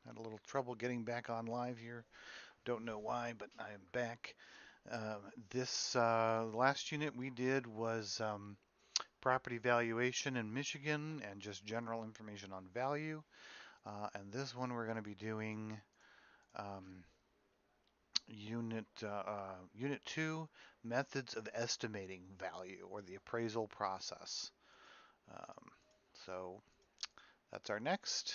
Had a little trouble getting back on live here. Don't know why, but I am back. This last unit we did was property valuation in Michigan and just general information on value. And this one we're going to be doing um, unit 2, methods of estimating value or the appraisal process. Um, so that's our next.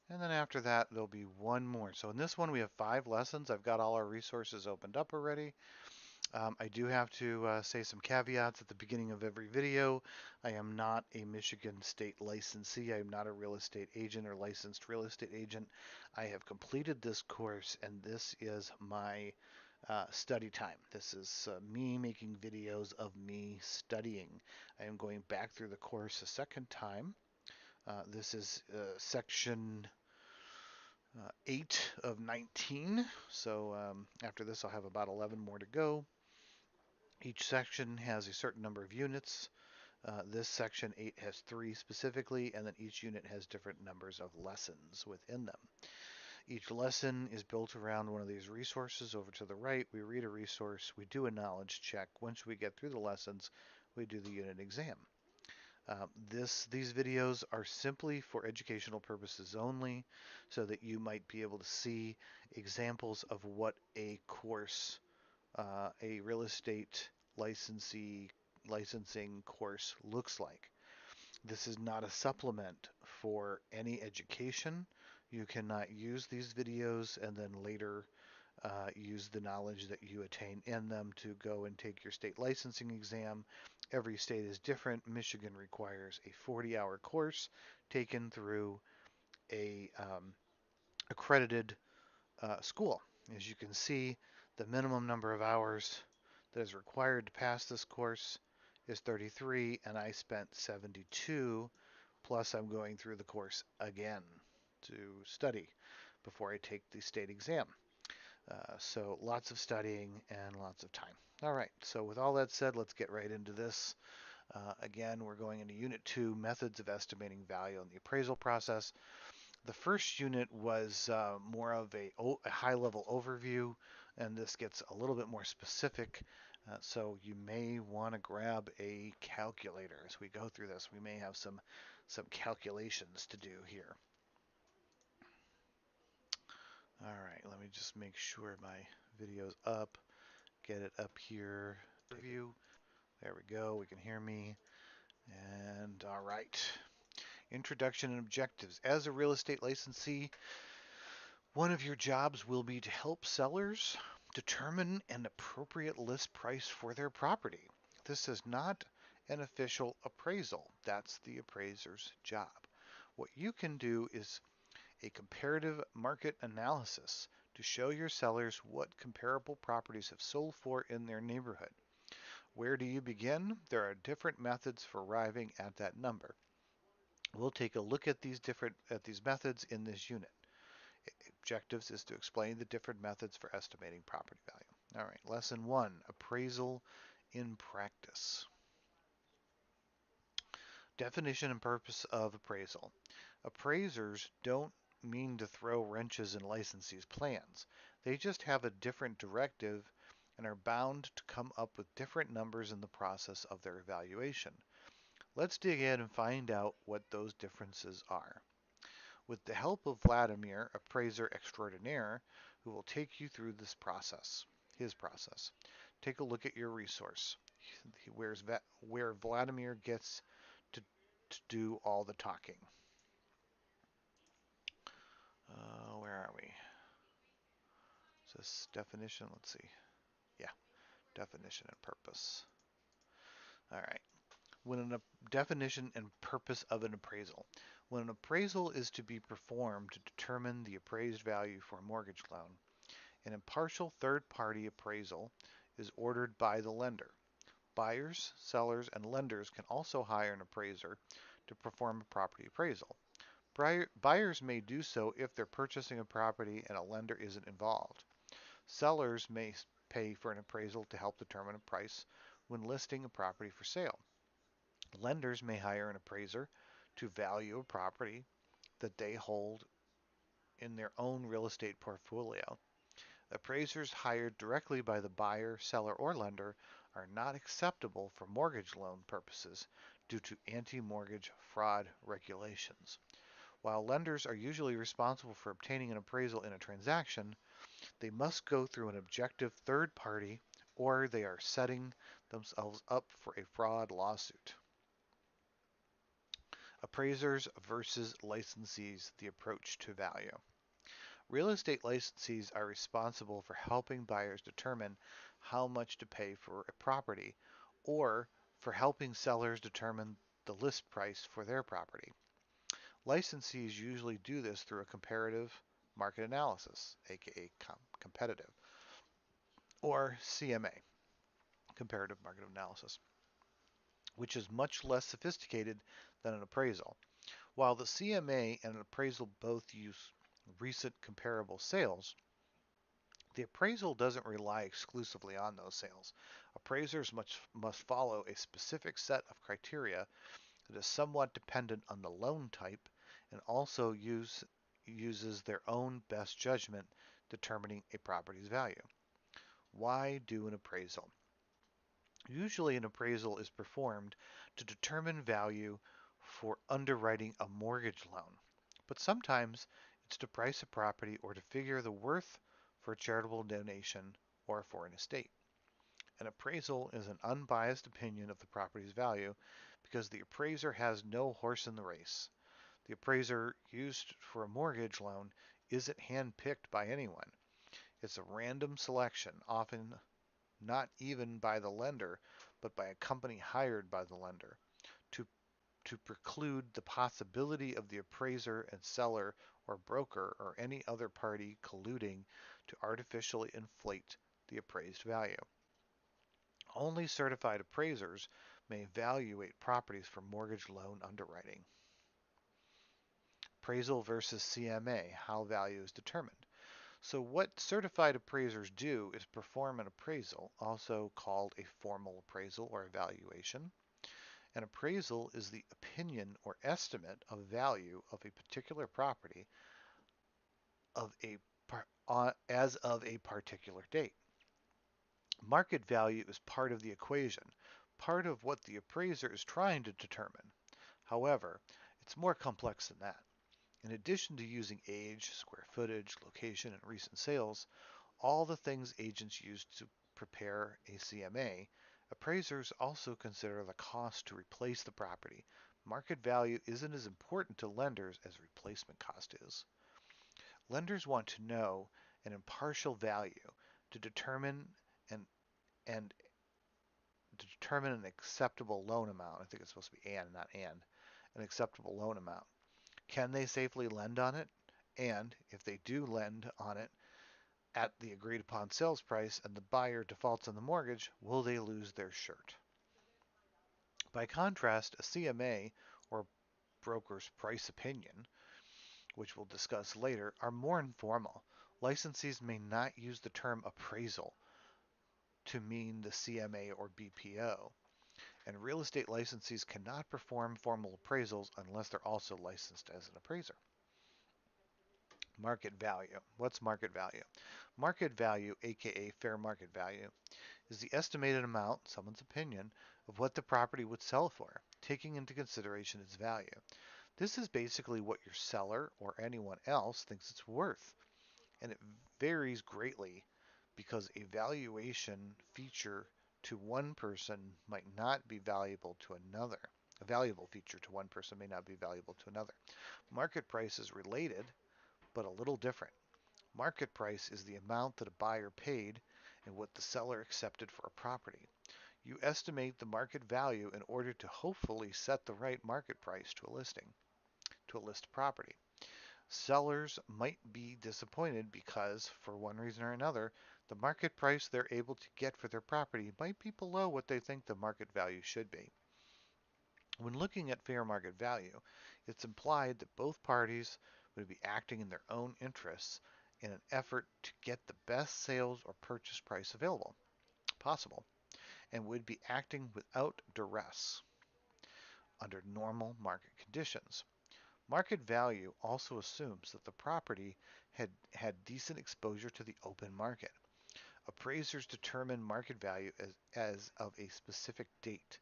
And then after that, there'll be one more. So in this one, we have 5 lessons. I've got all our resources opened up already. I do have to say some caveats at the beginning of every video. I am not a Michigan State licensee. I am not a real estate agent or licensed real estate agent. I have completed this course, and this is my study time. This is me making videos of me studying. I am going back through the course a second time. This is section 8 of 19. So after this, I'll have about 11 more to go. Each section has a certain number of units. This section 8 has 3 specifically, and then each unit has different numbers of lessons within them. Each lesson is built around one of these resources. Over to the right, we read a resource, we do a knowledge check. Once we get through the lessons, we do the unit exam. These videos are simply for educational purposes only, so that you might be able to see examples of what a course, a real estate licensing course looks like. This is not a supplement for any education. You cannot use these videos and then later use the knowledge that you attain in them to go and take your state licensing exam. Every state is different. Michigan requires a 40-hour course taken through a accredited school. As you can see, the minimum number of hours that is required to pass this course is 33, and I spent 72, plus I'm going through the course again to study before I take the state exam. So lots of studying and lots of time. All right, so with all that said, let's get right into this. Again, we're going into Unit 2, Methods of Estimating Value in the Appraisal Process. The first unit was more of a high-level overview, and this gets a little bit more specific. So you may want to grab a calculator as we go through this. We may have some calculations to do here. All right, let me just make sure my video's up. Get it up here. Review. There we go. We can hear me. And all right. Introduction and objectives. As a real estate licensee, one of your jobs will be to help sellers determine an appropriate list price for their property. This is not an official appraisal. That's the appraiser's job. What you can do is a comparative market analysis to show your sellers what comparable properties have sold for in their neighborhood. Where do you begin? There are different methods for arriving at that number. We'll take a look at these methods in this unit. Objectives is to explain the different methods for estimating property value. All right, lesson 1, appraisal in practice. Definition and purpose of appraisal. Appraisers don't mean to throw wrenches in licensees' plans. They just have a different directive and are bound to come up with different numbers in the process of their evaluation. Let's dig in and find out what those differences are. With the help of Vladimir, appraiser extraordinaire, who will take you through his process. Take a look at your resource, where Vladimir gets to do all the talking. Where are we? Is this definition? Let's see. Yeah, definition and purpose. All right. Definition and purpose of an appraisal. When an appraisal is to be performed to determine the appraised value for a mortgage loan, an impartial third-party appraisal is ordered by the lender. Buyers, sellers, and lenders can also hire an appraiser to perform a property appraisal. Buyers may do so if they're purchasing a property and a lender isn't involved. Sellers may pay for an appraisal to help determine a price when listing a property for sale. Lenders may hire an appraiser to value a property that they hold in their own real estate portfolio. Appraisers hired directly by the buyer, seller, or lender are not acceptable for mortgage loan purposes due to anti-mortgage fraud regulations. While lenders are usually responsible for obtaining an appraisal in a transaction, they must go through an objective third party or they are setting themselves up for a fraud lawsuit. Appraisers versus licensees, the approach to value. Real estate licensees are responsible for helping buyers determine how much to pay for a property or for helping sellers determine the list price for their property. Licensees usually do this through a comparative market analysis, aka competitive, or CMA, comparative market analysis, which is much less sophisticated than an appraisal. While the CMA and an appraisal both use recent comparable sales, the appraisal doesn't rely exclusively on those sales. Appraisers must follow a specific set of criteria that is somewhat dependent on the loan type and also uses their own best judgment determining a property's value. Why do an appraisal? Usually an appraisal is performed to determine value for underwriting a mortgage loan, but sometimes it's to price a property or to figure the worth for a charitable donation or for an estate. An appraisal is an unbiased opinion of the property's value because the appraiser has no horse in the race. The appraiser used for a mortgage loan isn't handpicked by anyone. It's a random selection, often not even by the lender, but by a company hired by the lender to, to preclude the possibility of the appraiser and seller or broker or any other party colluding to artificially inflate the appraised value. Only certified appraisers may evaluate properties for mortgage loan underwriting. Appraisal versus CMA, how value is determined. So what certified appraisers do is perform an appraisal, also called a formal appraisal or evaluation. An appraisal is the opinion or estimate of value of a particular property as of a particular date. Market value is part of the equation, part of what the appraiser is trying to determine. However, it's more complex than that. In addition to using age, square footage, location, and recent sales, all the things agents use to prepare a CMA, appraisers also consider the cost to replace the property. Market value isn't as important to lenders as replacement cost is. Lenders want to know an impartial value to determine and and to determine an acceptable loan amount. I think it's supposed to be and, not and. An acceptable loan amount. Can they safely lend on it? And if they do lend on it at the agreed upon sales price and the buyer defaults on the mortgage, will they lose their shirt? By contrast, a CMA, or broker's price opinion, which we'll discuss later, are more informal. Licensees may not use the term appraisal to mean the CMA or BPO, and real estate licensees cannot perform formal appraisals unless they're also licensed as an appraiser. Market value. What's market value? Market value, aka fair market value, is the estimated amount, someone's opinion, of what the property would sell for, taking into consideration its value. This is basically what your seller or anyone else thinks it's worth, and it varies greatly because a valuation feature to one person might not be valuable to another. A valuable feature to one person may not be valuable to another. Market price is related, but a little different. Market price is the amount that a buyer paid and what the seller accepted for a property. You estimate the market value in order to hopefully set the right market price to a list property. Sellers might be disappointed because, for one reason or another, the market price they're able to get for their property might be below what they think the market value should be. When looking at fair market value, it's implied that both parties would be acting in their own interests in an effort to get the best sales or purchase price available possible and would be acting without duress under normal market conditions. Market value also assumes that the property had decent exposure to the open market. Appraisers determine market value as of a specific date.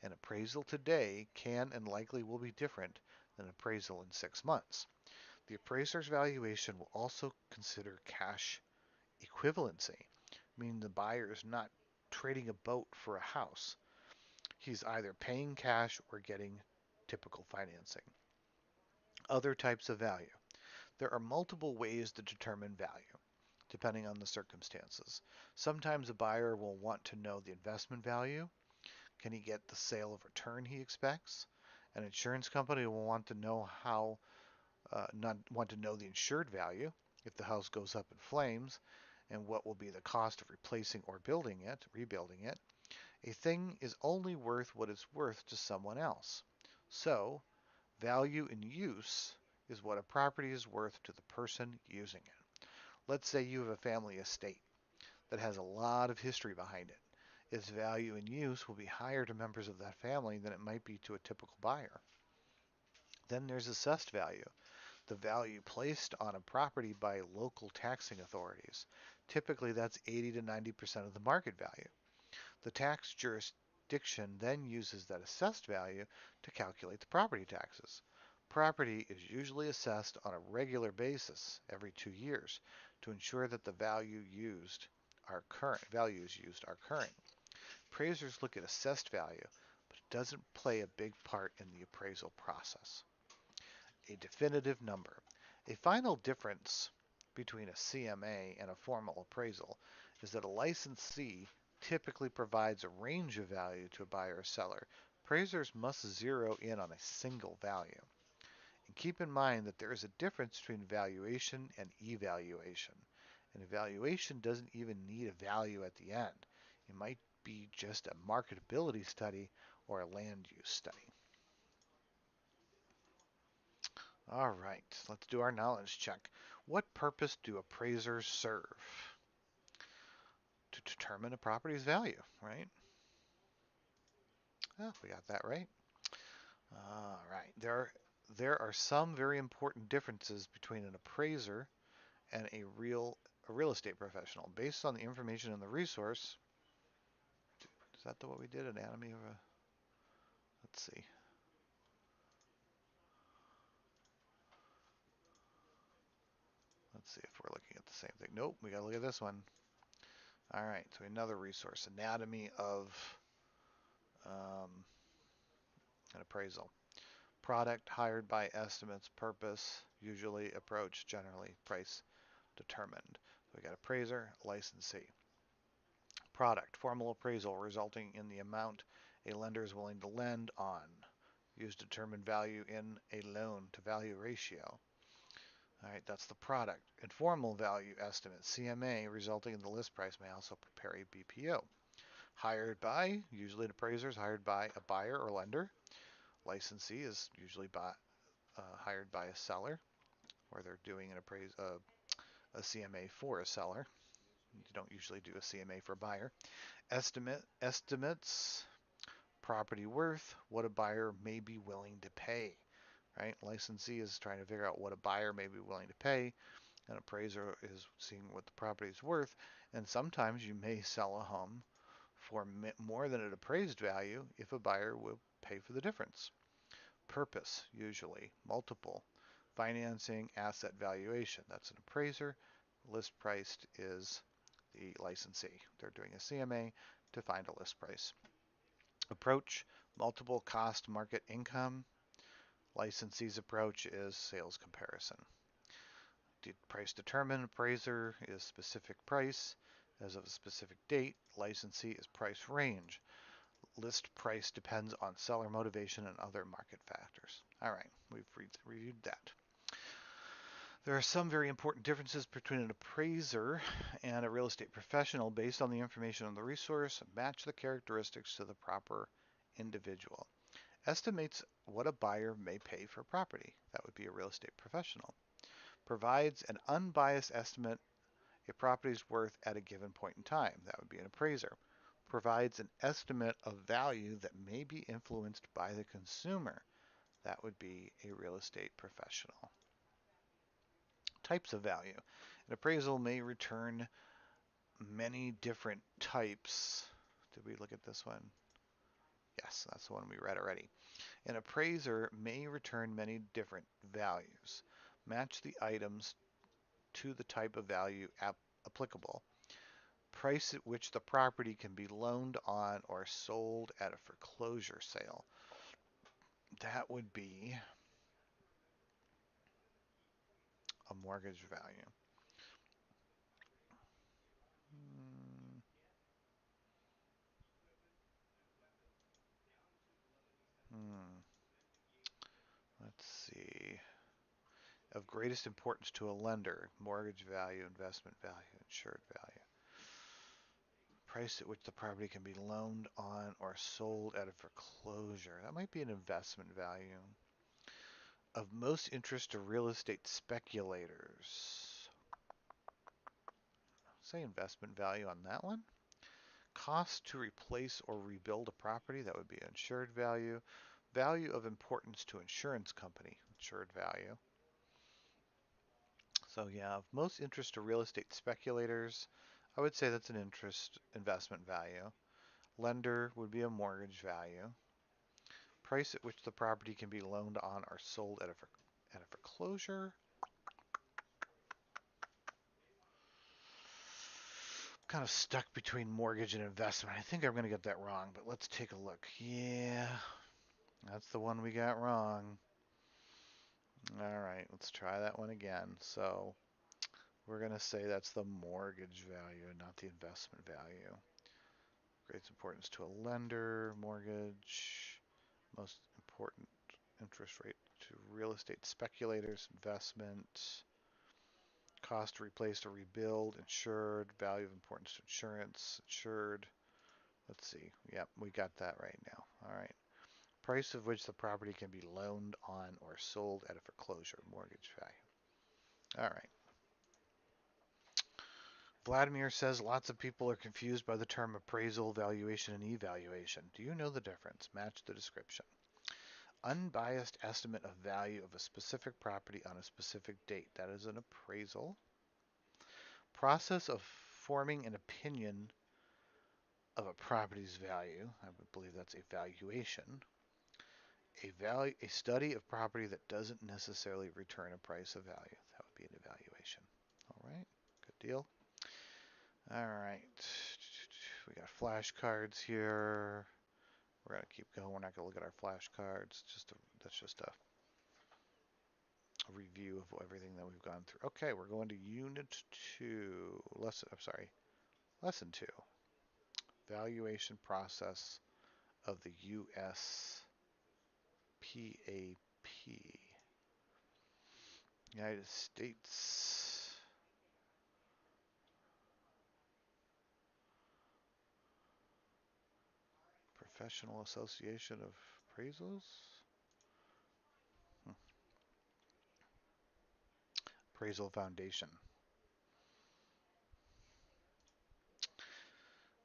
An appraisal today can and likely will be different than an appraisal in 6 months. The appraiser's valuation will also consider cash equivalency, meaning the buyer is not trading a boat for a house. He's either paying cash or getting typical financing. Other types of value. There are multiple ways to determine value, depending on the circumstances. Sometimes a buyer will want to know the investment value. Can he get the sale of return he expects? An insurance company will want to know not want to know the insured value if the house goes up in flames, and what will be the cost of replacing or rebuilding it. A thing is only worth what it's worth to someone else. So, value in use is what a property is worth to the person using it. Let's say you have a family estate that has a lot of history behind it. Its value in use will be higher to members of that family than it might be to a typical buyer. Then there's assessed value, the value placed on a property by local taxing authorities. Typically, that's 80 to 90% of the market value. The tax jurisdiction then uses that assessed value to calculate the property taxes. Property is usually assessed on a regular basis every 2 years to ensure that the values used are current. Appraisers look at assessed value, but it doesn't play a big part in the appraisal process. A definitive number. A final difference between a CMA and a formal appraisal is that a licensee typically provides a range of value to a buyer or seller. Appraisers must zero in on a single value. And keep in mind that there is a difference between valuation and evaluation. An evaluation doesn't even need a value at the end. It might be just a marketability study or a land use study. All right, let's do our knowledge check. What purpose do appraisers serve? To determine a property's value, right? Oh, we got that right. All right, there are some very important differences between an appraiser and a real estate professional. Based on the information in the resource, is that what we did? Anatomy of a, let's see. Let's see if we're looking at the same thing. Nope, we got to look at this one. All right, so another resource, anatomy of an appraisal. Product, hired by, estimates, purpose, usually, approach, generally, price, determined. So we got appraiser, licensee. Product, formal appraisal resulting in the amount a lender is willing to lend on. Use determined value in a loan to value ratio. All right, that's the product. Informal value estimate, CMA, resulting in the list price, may also prepare a BPO. Hired by, usually an appraiser is hired by a buyer or lender. Licensee is usually hired by a seller, where they're doing a CMA for a seller. You don't usually do a CMA for a buyer. Estimates, property worth, what a buyer may be willing to pay. Right? Licensee is trying to figure out what a buyer may be willing to pay. An appraiser is seeing what the property is worth. And sometimes you may sell a home for more than an appraised value if a buyer will pay for the difference. Purpose, usually multiple. Financing, asset valuation. That's an appraiser. List priced is the licensee. They're doing a CMA to find a list price. Approach, multiple cost market income. Licensee's approach is sales comparison. Price determined, appraiser is specific price as of a specific date. Licensee is price range. List price depends on seller motivation and other market factors. All right, we've reviewed that. There are some very important differences between an appraiser and a real estate professional based on the information on the resource. Match the characteristics to the proper individual. Estimates what a buyer may pay for property. That would be a real estate professional. Provides an unbiased estimate a property's worth at a given point in time. That would be an appraiser. Provides an estimate of value that may be influenced by the consumer. That would be a real estate professional. Types of value. An appraisal may return many different types. Did we look at this one? Yes, that's the one we read already. An appraiser may return many different values. Match the items to the type of value applicable. Price at which the property can be loaned on or sold at a foreclosure sale. That would be a mortgage value. Hmm. Hmm. Let's see. Of greatest importance to a lender, mortgage value, investment value, insured value. Price at which the property can be loaned on or sold at a foreclosure. That might be an investment value. Of most interest to real estate speculators. Say investment value on that one. Cost to replace or rebuild a property. That would be insured value. Value of importance to insurance company. Insured value. So yeah, of most interest to real estate speculators, I would say that's an investment value. Lender would be a mortgage value. Price at which the property can be loaned on or sold at a foreclosure. Kind of stuck between mortgage and investment. I think I'm going to get that wrong, but let's take a look. Yeah, that's the one we got wrong. All right, let's try that one again. So we're going to say that's the mortgage value, not the investment value. Great importance to a lender, mortgage, most important interest rate to real estate speculators, investment, cost to replace or rebuild, insured, value of importance to insurance, insured. Let's see. Yep, we got that right now. All right. Price of which the property can be loaned on or sold at a foreclosure, mortgage value. All right. Vladimir says lots of people are confused by the term appraisal, valuation, and evaluation. Do you know the difference? Match the description. Unbiased estimate of value of a specific property on a specific date. That is an appraisal. Process of forming an opinion of a property's value. I would believe that's a valuation. A study of property that doesn't necessarily return a price of value. That would be an evaluation. All right, good deal. All right, we got flashcards here. We're gonna keep going. We're not gonna look at our flashcards. That's just a review of everything that we've gone through. Okay, we're going to Unit 2. Lesson 2. Valuation process of the USPAP. United States Professional Association of Appraisals. Hmm. Appraisal Foundation.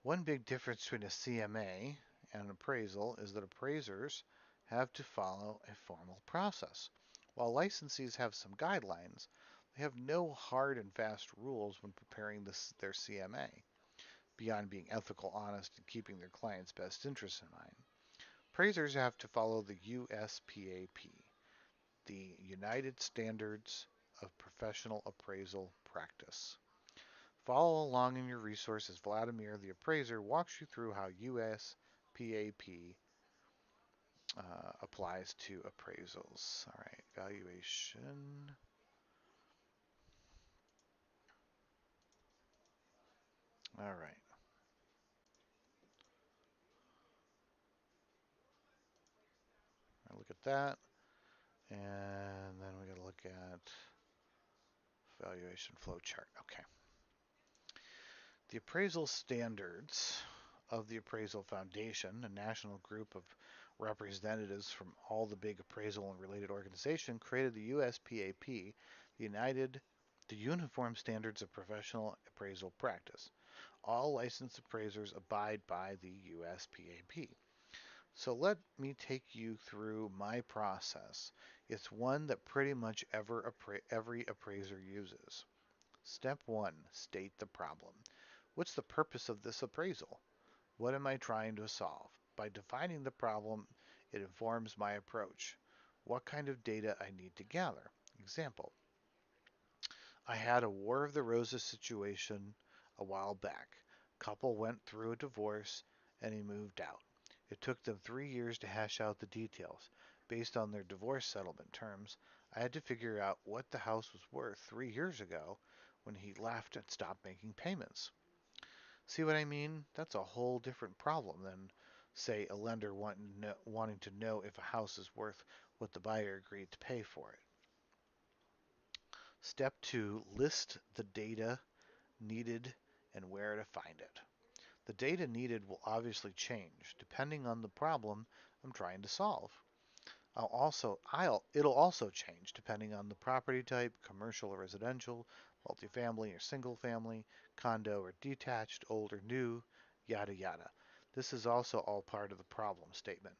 One big difference between a CMA and an appraisal is that appraisers have to follow a formal process. While licensees have some guidelines, they have no hard and fast rules when preparing their CMA, beyond being ethical, honest, and keeping their clients' best interests in mind. Appraisers have to follow the USPAP, the United Standards of Professional Appraisal Practice. Follow along in your resources. Vladimir, the appraiser, walks you through how USPAP applies to appraisals. All right, valuation. All right. I look at that, and then we got to look at valuation flow chart. Okay. The appraisal standards of the Appraisal Foundation, a national group of representatives from all the big appraisal and related organizations, created the USPAP, the Uniform Standards of Professional Appraisal Practice. All licensed appraisers abide by the USPAP. So let me take you through my process. It's one that pretty much every appraiser uses. Step 1, state the problem. What's the purpose of this appraisal? What am I trying to solve? By defining the problem, it informs my approach. What kind of data I need to gather? Example, I had a War of the Roses situation a while back. Couple went through a divorce and he moved out. It took them 3 years to hash out the details. Based on their divorce settlement terms, I had to figure out what the house was worth 3 years ago when he left and stopped making payments. See what I mean? That's a whole different problem than, say, a lender wanting to know if a house is worth what the buyer agreed to pay for it. Step 2, list the data needed and where to find it. The data needed will obviously change depending on the problem I'm trying to solve. It'll also change depending on the property type, commercial or residential, multifamily or single family, condo or detached, old or new, yada yada. This is also all part of the problem statement.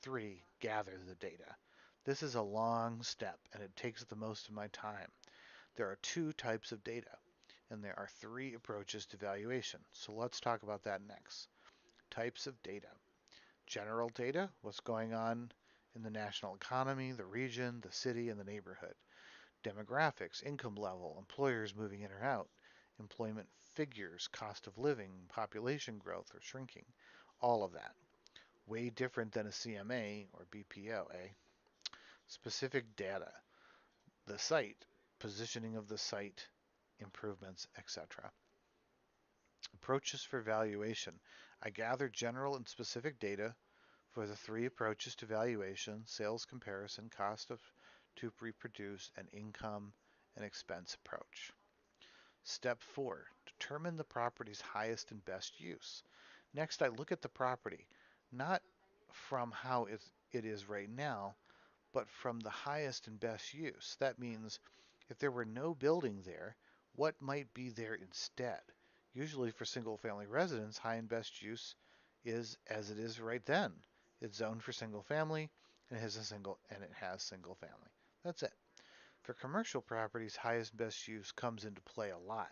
3. Gather the data. This is a long step and it takes the most of my time. There are two types of data, and there are three approaches to valuation. So let's talk about that next. Types of data. General data, what's going on in the national economy, the region, the city, and the neighborhood. Demographics, income level, employers moving in or out, employment figures, cost of living, population growth or shrinking, all of that. Way different than a CMA or BPO, eh? Specific data, the site, positioning of the site, improvements, etc. Approaches for valuation. I gather general and specific data for the three approaches to valuation: sales comparison, cost of to reproduce, and income and expense approach. Step 4, determine the property's highest and best use. Next, I look at the property, not from how it is right now, but from the highest and best use. That means if there were no building there, what might be there instead? Usually for single family residents, high and best use is as it is right then. It's zoned for single family and it has single family. That's it. For commercial properties, highest and best use comes into play a lot.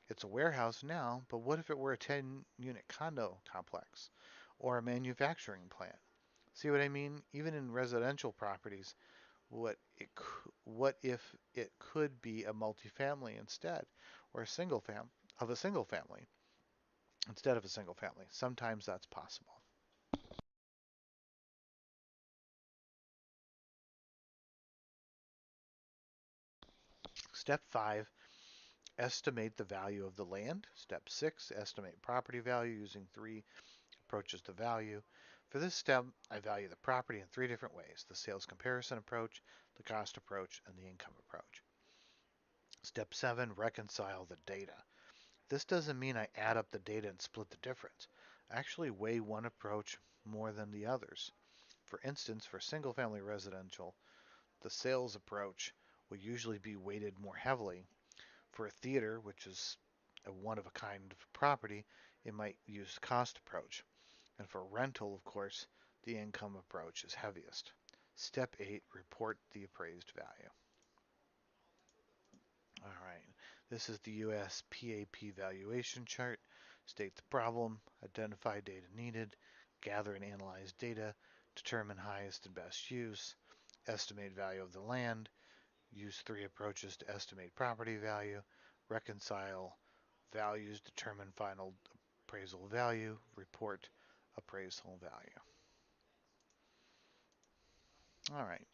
It's a warehouse now, but what if it were a 10-unit condo complex or a manufacturing plant? See what I mean? Even in residential properties, what if it could be a multifamily instead, or a single family instead of a single family? Sometimes that's possible. Step 5, estimate the value of the land. Step 6, estimate property value using three approaches to value. For this step, I value the property in three different ways: the sales comparison approach, the cost approach, and the income approach. Step 7, reconcile the data. This doesn't mean I add up the data and split the difference. I actually weigh one approach more than the others. For instance, for single-family residential, the sales approach will usually be weighted more heavily. For a theater, which is a one-of-a-kind property, it might use the cost approach. And for rental, of course, the income approach is heaviest. Step 8, report the appraised value. All right, this is the USPAP valuation chart. State the problem, identify data needed, gather and analyze data, determine highest and best use, estimate value of the land, use three approaches to estimate property value, reconcile values, determine final appraisal value, report appraisal value. All right.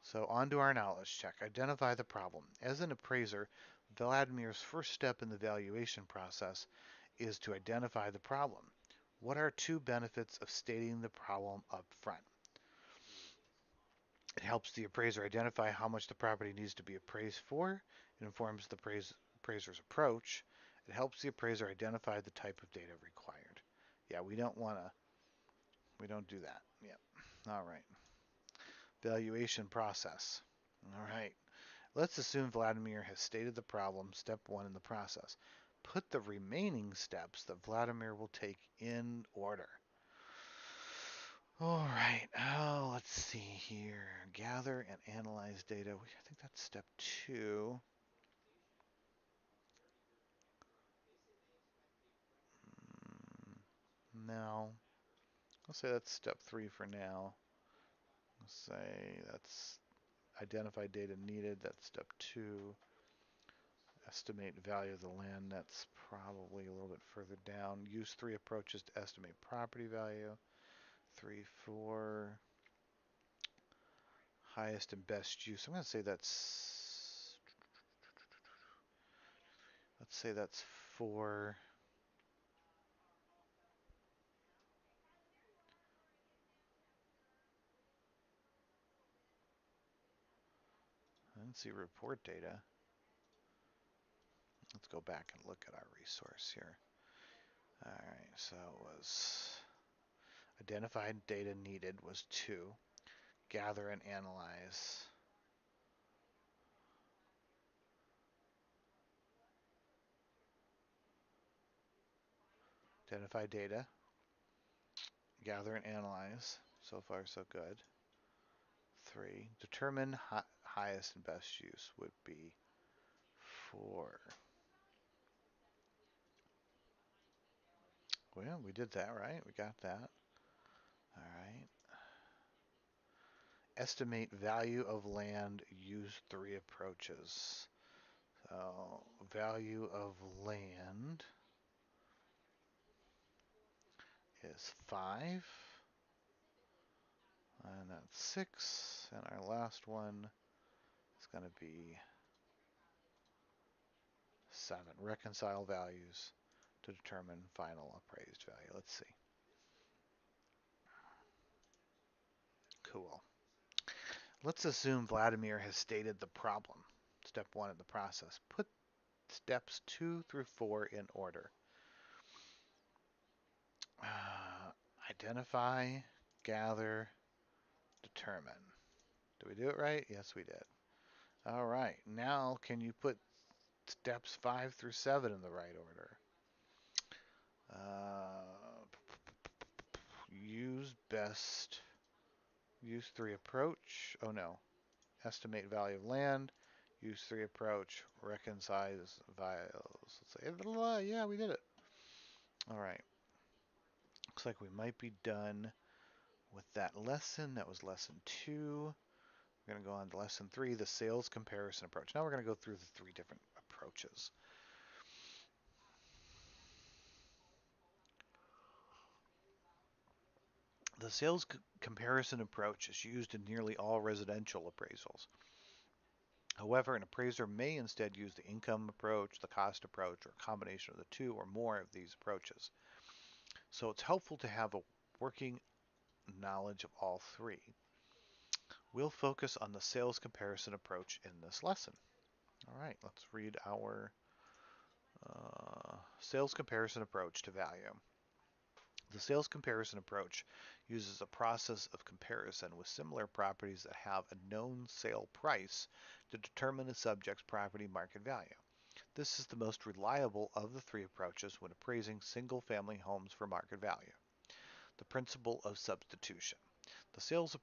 So on to our knowledge check. Identify the problem. As an appraiser, Vladimir's first step in the valuation process is to identify the problem. What are two benefits of stating the problem up front? It helps the appraiser identify how much the property needs to be appraised for. It informs the appraiser's approach. It helps the appraiser identify the type of data required. Yeah, we don't do that. Yep. All right. Valuation process. All right. Let's assume Vladimir has stated the problem, step 1 in the process. Put the remaining steps that Vladimir will take in order. All right, let's see here. Gather and analyze data. I think that's step 2. No, I'll say that's step 3 for now. Let's say that's identify data needed. That's step 2. Estimate value of the land. That's probably a little bit further down. Use 3 approaches to estimate property value. 3, 4. Highest and best use. I'm going to say that's, let's say that's 4. Let's see report data. Let's go back and look at our resource here. All right, so it was identified data needed was 2. Gather and analyze. Identify data. Gather and analyze. So far, so good. 3. Determine highest and best use would be 4. Well, we did that, right? We got that. All right. Estimate value of land. Use 3 approaches. So, value of land is 5. And that's 6. And our last one is going to be 7. Reconcile values to determine final appraised value. Let's see. Cool. Let's assume Vladimir has stated the problem. Step 1 in the process. Put steps 2 through 4 in order. Identify, gather, determine. Did we do it right? Yes, we did. All right. Now, can you put steps 5 through 7 in the right order? Use best. Use 3 approach. Oh no. Estimate value of land. Use 3 approach. Reconcile values. Let's say, yeah, we did it. All right. Looks like we might be done with that lesson. That was lesson 2. We're going to go on to lesson 3, the sales comparison approach. Now we're going to go through the 3 different approaches. The sales comparison approach is used in nearly all residential appraisals. However, an appraiser may instead use the income approach, the cost approach, or a combination of the 2 or more of these approaches. So it's helpful to have a working knowledge of all 3. We'll focus on the sales comparison approach in this lesson. All right, let's read our sales comparison approach to value. The sales comparison approach uses a process of comparison with similar properties that have a known sale price to determine a subject's property market value. This is the most reliable of the 3 approaches when appraising single-family homes for market value. The principle of substitution. The sales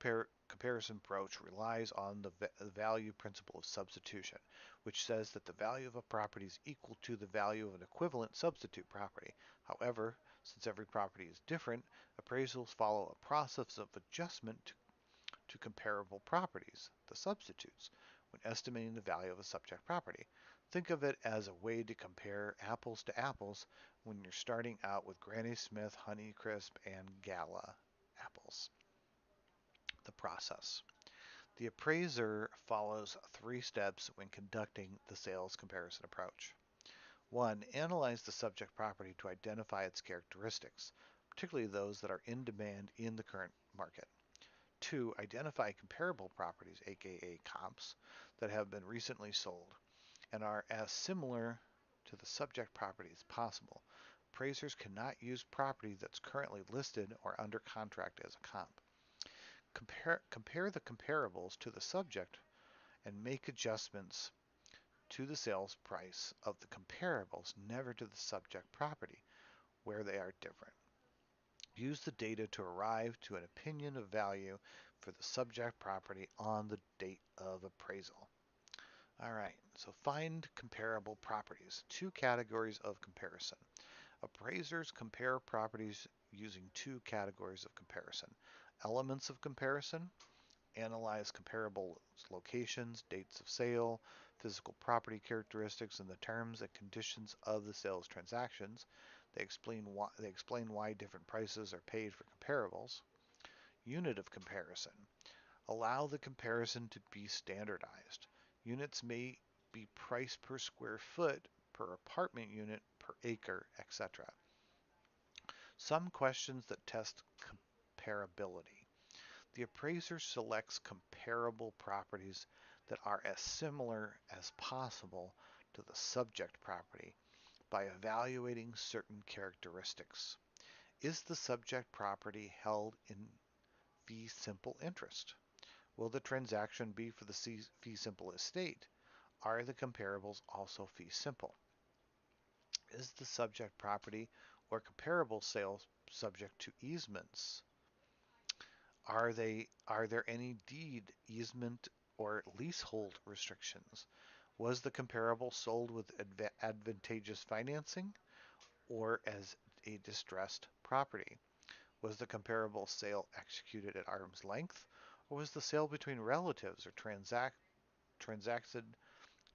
comparison approach relies on the value principle of substitution, which says that the value of a property is equal to the value of an equivalent substitute property. However, since every property is different, appraisals follow a process of adjustment to comparable properties, the substitutes, when estimating the value of a subject property. Think of it as a way to compare apples to apples when you're starting out with Granny Smith, Honeycrisp, and Gala apples. The process. The appraiser follows 3 steps when conducting the sales comparison approach. 1. Analyze the subject property to identify its characteristics, particularly those that are in demand in the current market. 2. Identify comparable properties, aka comps, that have been recently sold and are as similar to the subject property as possible. Appraisers cannot use property that's currently listed or under contract as a comp. Compare the comparables to the subject and make adjustments to the sales price of the comparables, never to the subject property, where they are different. Use the data to arrive to an opinion of value for the subject property on the date of appraisal. All right, so find comparable properties. Two categories of comparison. Appraisers compare properties using two categories of comparison. Elements of comparison, analyze comparable locations, dates of sale, physical property characteristics, and the terms and conditions of the sales transactions. They explain why different prices are paid for comparables. Unit of comparison. Allow the comparison to be standardized. Units may be price per square foot, per apartment unit, per acre, etc. Some questions that test comparability. The appraiser selects comparable properties that are as similar as possible to the subject property by evaluating certain characteristics. Is the subject property held in fee simple interest? Will the transaction be for the fee simple estate? Are the comparables also fee simple? Is the subject property or comparable sales subject to easements? Are there any deed, easement, or leasehold restrictions? Was the comparable sold with advantageous financing or as a distressed property? Was the comparable sale executed at arm's length, or was the sale between relatives or transacted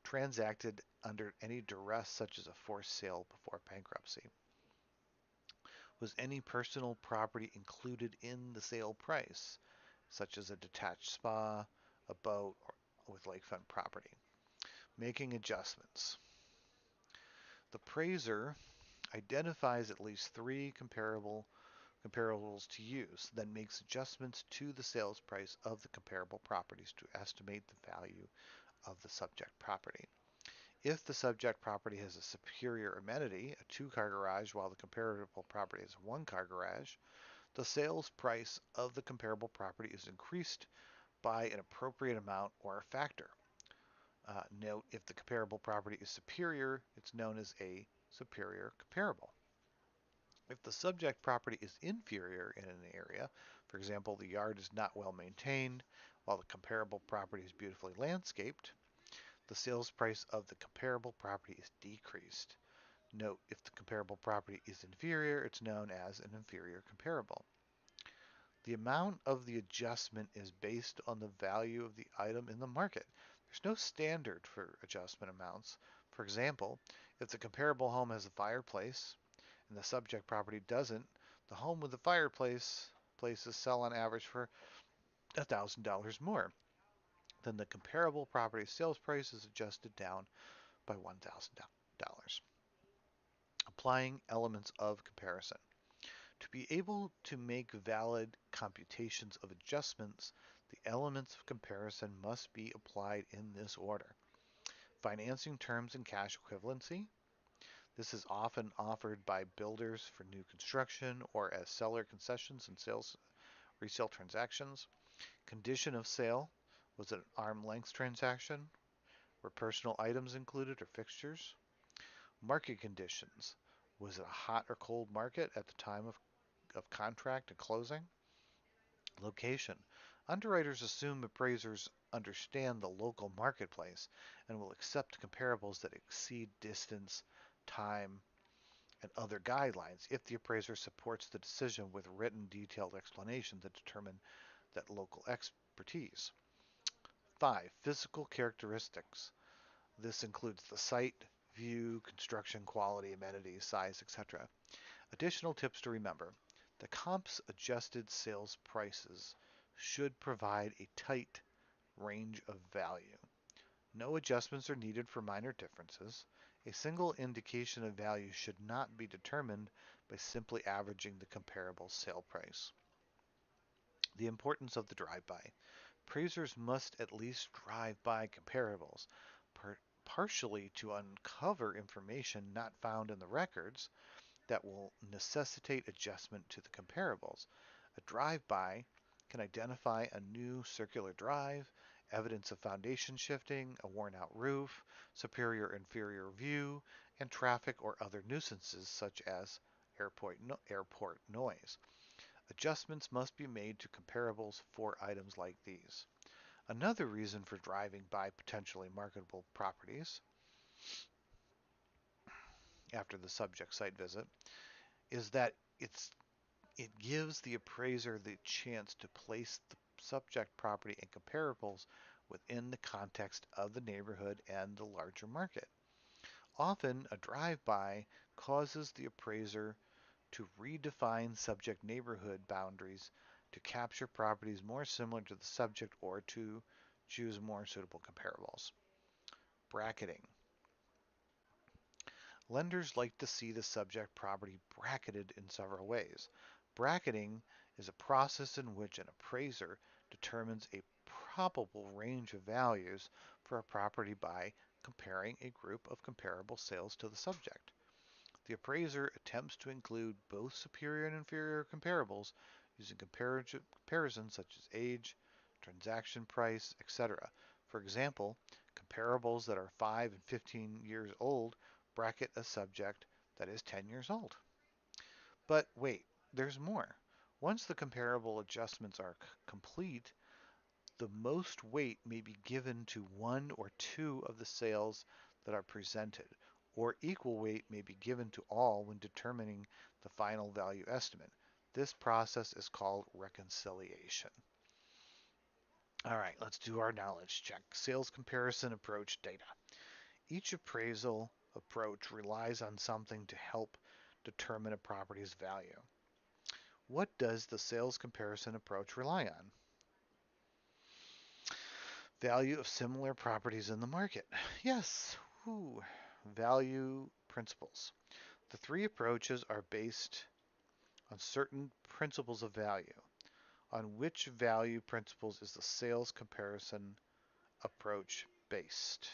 transacted under any duress such as a forced sale before bankruptcy? Was any personal property included in the sale price, such as a detached spa, a boat, or with lakefront property? Making adjustments. The appraiser identifies at least three comparables to use, then makes adjustments to the sales price of the comparable properties to estimate the value of the subject property. If the subject property has a superior amenity, a two-car garage, while the comparable property has a one-car garage, the sales price of the comparable property is increased by an appropriate amount or a factor. Note, if the comparable property is superior, it's known as a superior comparable. If the subject property is inferior in an area, for example, the yard is not well maintained, while the comparable property is beautifully landscaped, the sales price of the comparable property is decreased. Note, if the comparable property is inferior, it's known as an inferior comparable. The amount of the adjustment is based on the value of the item in the market. There's no standard for adjustment amounts. For example, if the comparable home has a fireplace and the subject property doesn't, the home with the fireplace places sell on average for $1,000 more. Then the comparable property sales price is adjusted down by $1,000. Applying elements of comparison. To be able to make valid computations of adjustments, the elements of comparison must be applied in this order. Financing terms and cash equivalency. This is often offered by builders for new construction or as seller concessions in resale transactions. Condition of sale. Was it an arm's length transaction? Were personal items included or fixtures? Market conditions. Was it a hot or cold market at the time of contract and closing? Location. Underwriters assume appraisers understand the local marketplace and will accept comparables that exceed distance, time, and other guidelines if the appraiser supports the decision with written detailed explanations that determine that local expertise. 5. Physical characteristics. This includes the site, view, construction quality, amenities, size, etc. Additional tips to remember. The comp's adjusted sales prices should provide a tight range of value. No adjustments are needed for minor differences. A single indication of value should not be determined by simply averaging the comparable sale price. The importance of the drive-by. Appraisers must at least drive by comparables, partially to uncover information not found in the records that will necessitate adjustment to the comparables. A drive-by can identify a new circular drive, evidence of foundation shifting, a worn-out roof, superior-inferior view, and traffic or other nuisances such as airport noise. Adjustments must be made to comparables for items like these. Another reason for driving by potentially marketable properties after the subject site visit is that it gives the appraiser the chance to place the subject property and comparables within the context of the neighborhood and the larger market. Often, a drive-by causes the appraiser to redefine subject neighborhood boundaries to capture properties more similar to the subject or to choose more suitable comparables. Bracketing. Lenders like to see the subject property bracketed in several ways. Bracketing is a process in which an appraiser determines a probable range of values for a property by comparing a group of comparable sales to the subject. The appraiser attempts to include both superior and inferior comparables using comparisons such as age, transaction price, etc. For example, comparables that are 5 and 15 years old bracket a subject that is 10 years old. But wait, there's more. Once the comparable adjustments are complete, the most weight may be given to one or two of the sales that are presented, or equal weight may be given to all when determining the final value estimate. This process is called reconciliation. All right, let's do our knowledge check. Sales comparison approach data. Each appraisal approach relies on something to help determine a property's value. What does the sales comparison approach rely on? Value of similar properties in the market. Yes. Ooh. Value principles. The three approaches are based on certain principles of value. On which value principles is the sales comparison approach based?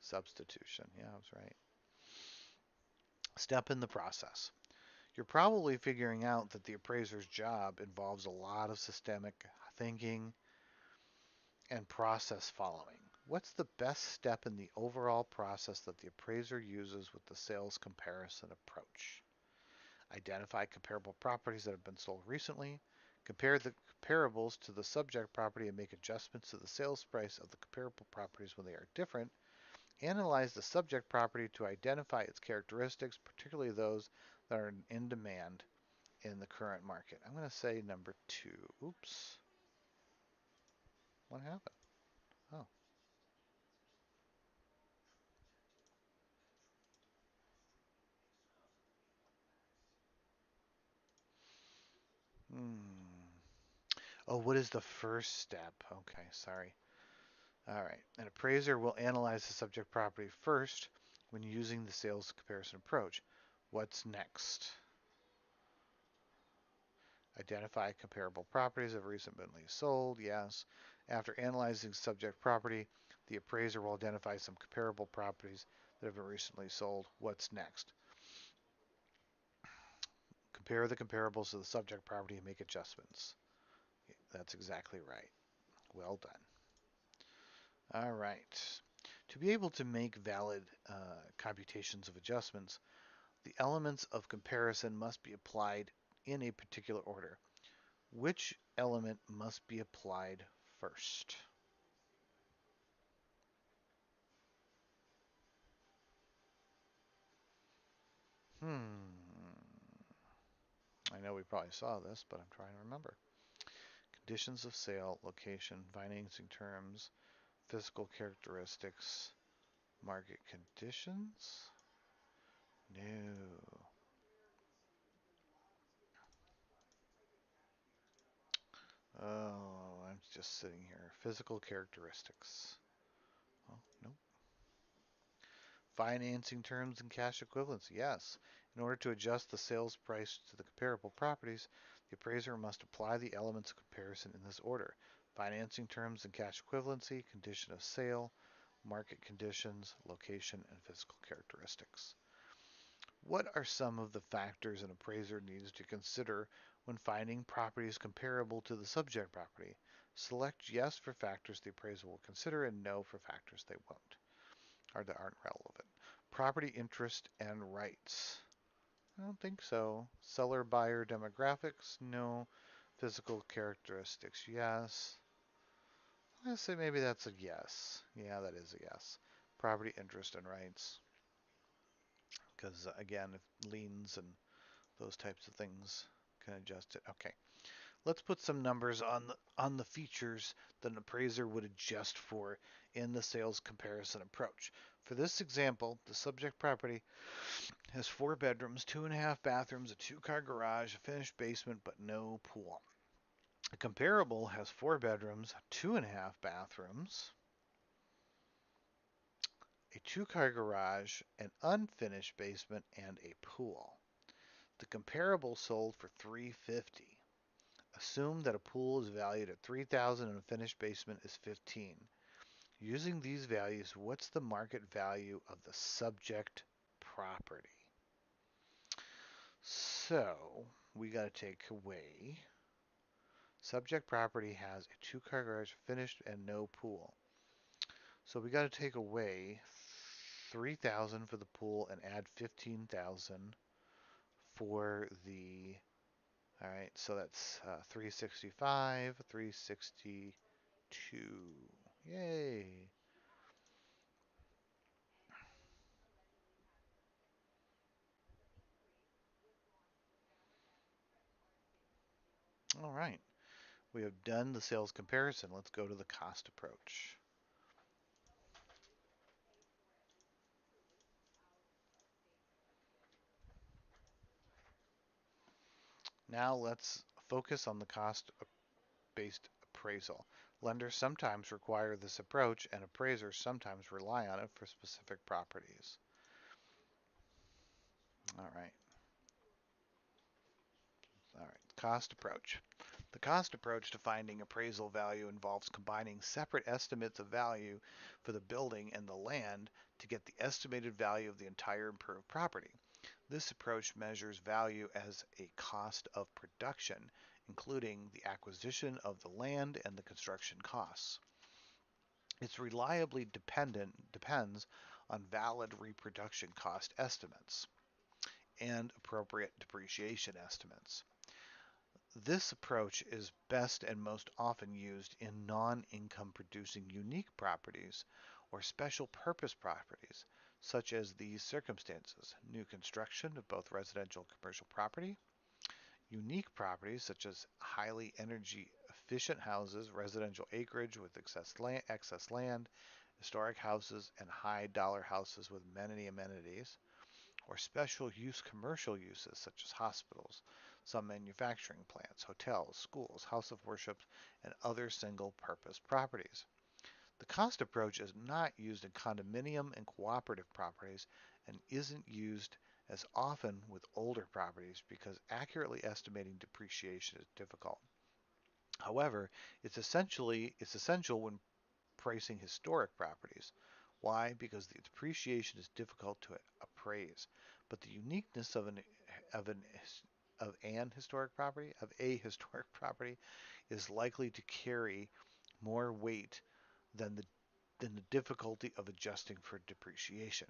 Substitution. Yeah, I was right. Step in the process. You're probably figuring out that the appraiser's job involves a lot of systemic thinking and process following. What's the best step in the overall process that the appraiser uses with the sales comparison approach? Identify comparable properties that have been sold recently. Compare the comparables to the subject property and make adjustments to the sales price of the comparable properties when they are different. Analyze the subject property to identify its characteristics, particularly those that are in demand in the current market. I'm going to say number 2. Oops. What happened? Oh. Hmm. Oh, what is the first step? Okay, sorry. All right. An appraiser will analyze the subject property first when using the sales comparison approach. What's next? Identify comparable properties of recently sold. Yes. After analyzing subject property, the appraiser will identify some comparable properties that have been recently sold. What's next? Compare the comparables to the subject property and make adjustments. That's exactly right. Well done. All right. To be able to make valid computations of adjustments, the elements of comparison must be applied in a particular order. Which element must be applied first? Hmm. I know we probably saw this, but I'm trying to remember. Conditions of sale, location, financing terms, physical characteristics, market conditions? No. Oh, I'm just sitting here. Physical characteristics. Oh, nope. Financing terms and cash equivalents. Yes. In order to adjust the sales price to the comparable properties, the appraiser must apply the elements of comparison in this order. Financing terms and cash equivalency, condition of sale, market conditions, location, and physical characteristics. What are some of the factors an appraiser needs to consider when finding properties comparable to the subject property? Select yes for factors the appraiser will consider and no for factors they won't. or that aren't relevant. Property interest and rights. I don't think so. Seller buyer demographics, no. Physical characteristics, yes. Let's say maybe that's a yes. Yeah, that is a yes. Property interest and rights. Because again, if liens and those types of things can adjust it. Okay. Let's put some numbers on the features that an appraiser would adjust for in the sales comparison approach. For this example, the subject property has 4 bedrooms, 2.5 bathrooms, a 2-car garage, a finished basement, but no pool. A comparable has 4 bedrooms, 2.5 bathrooms, a 2-car garage, an unfinished basement, and a pool. The comparable sold for $350. Assume that a pool is valued at $3,000 and a finished basement is $15. Using these values, what's the market value of the subject property? So we got to take away. Subject property has a 2-car garage, finished, and no pool. So we got to take away 3,000 for the pool and add 15,000 for the. All right, so that's 365, 362. Yay. All right. We have done the sales comparison. Let's go to the cost approach. Now let's focus on the cost-based appraisal. Lenders sometimes require this approach, and appraisers sometimes rely on it for specific properties. All right. All right. Cost approach. The cost approach to finding appraisal value involves combining separate estimates of value for the building and the land to get the estimated value of the entire improved property. This approach measures value as a cost of production, including the acquisition of the land and the construction costs. It's reliably depends on valid reproduction cost estimates and appropriate depreciation estimates. This approach is best and most often used in non-income producing unique properties or special purpose properties, such as these circumstances: new construction of both residential and commercial property, unique properties such as highly energy efficient houses, residential acreage with excess land, historic houses, and high dollar houses with many amenities, or special use commercial uses such as hospitals, some manufacturing plants, hotels, schools, house of worship, and other single purpose properties. The cost approach is not used in condominium and cooperative properties and isn't used as often with older properties because accurately estimating depreciation is difficult. However, it's essential when pricing historic properties. Why? Because the depreciation is difficult to appraise, but the uniqueness of an of a historic property is likely to carry more weight than the difficulty of adjusting for depreciation.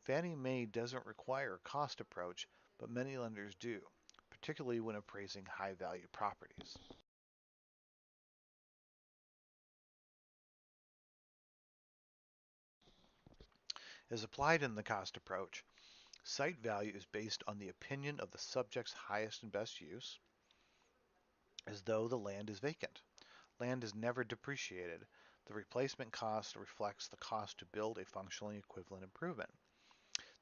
Fannie Mae doesn't require a cost approach, but many lenders do, particularly when appraising high value properties. As applied in the cost approach, site value is based on the opinion of the subject's highest and best use, as though the land is vacant. Land is never depreciated. The replacement cost reflects the cost to build a functionally equivalent improvement.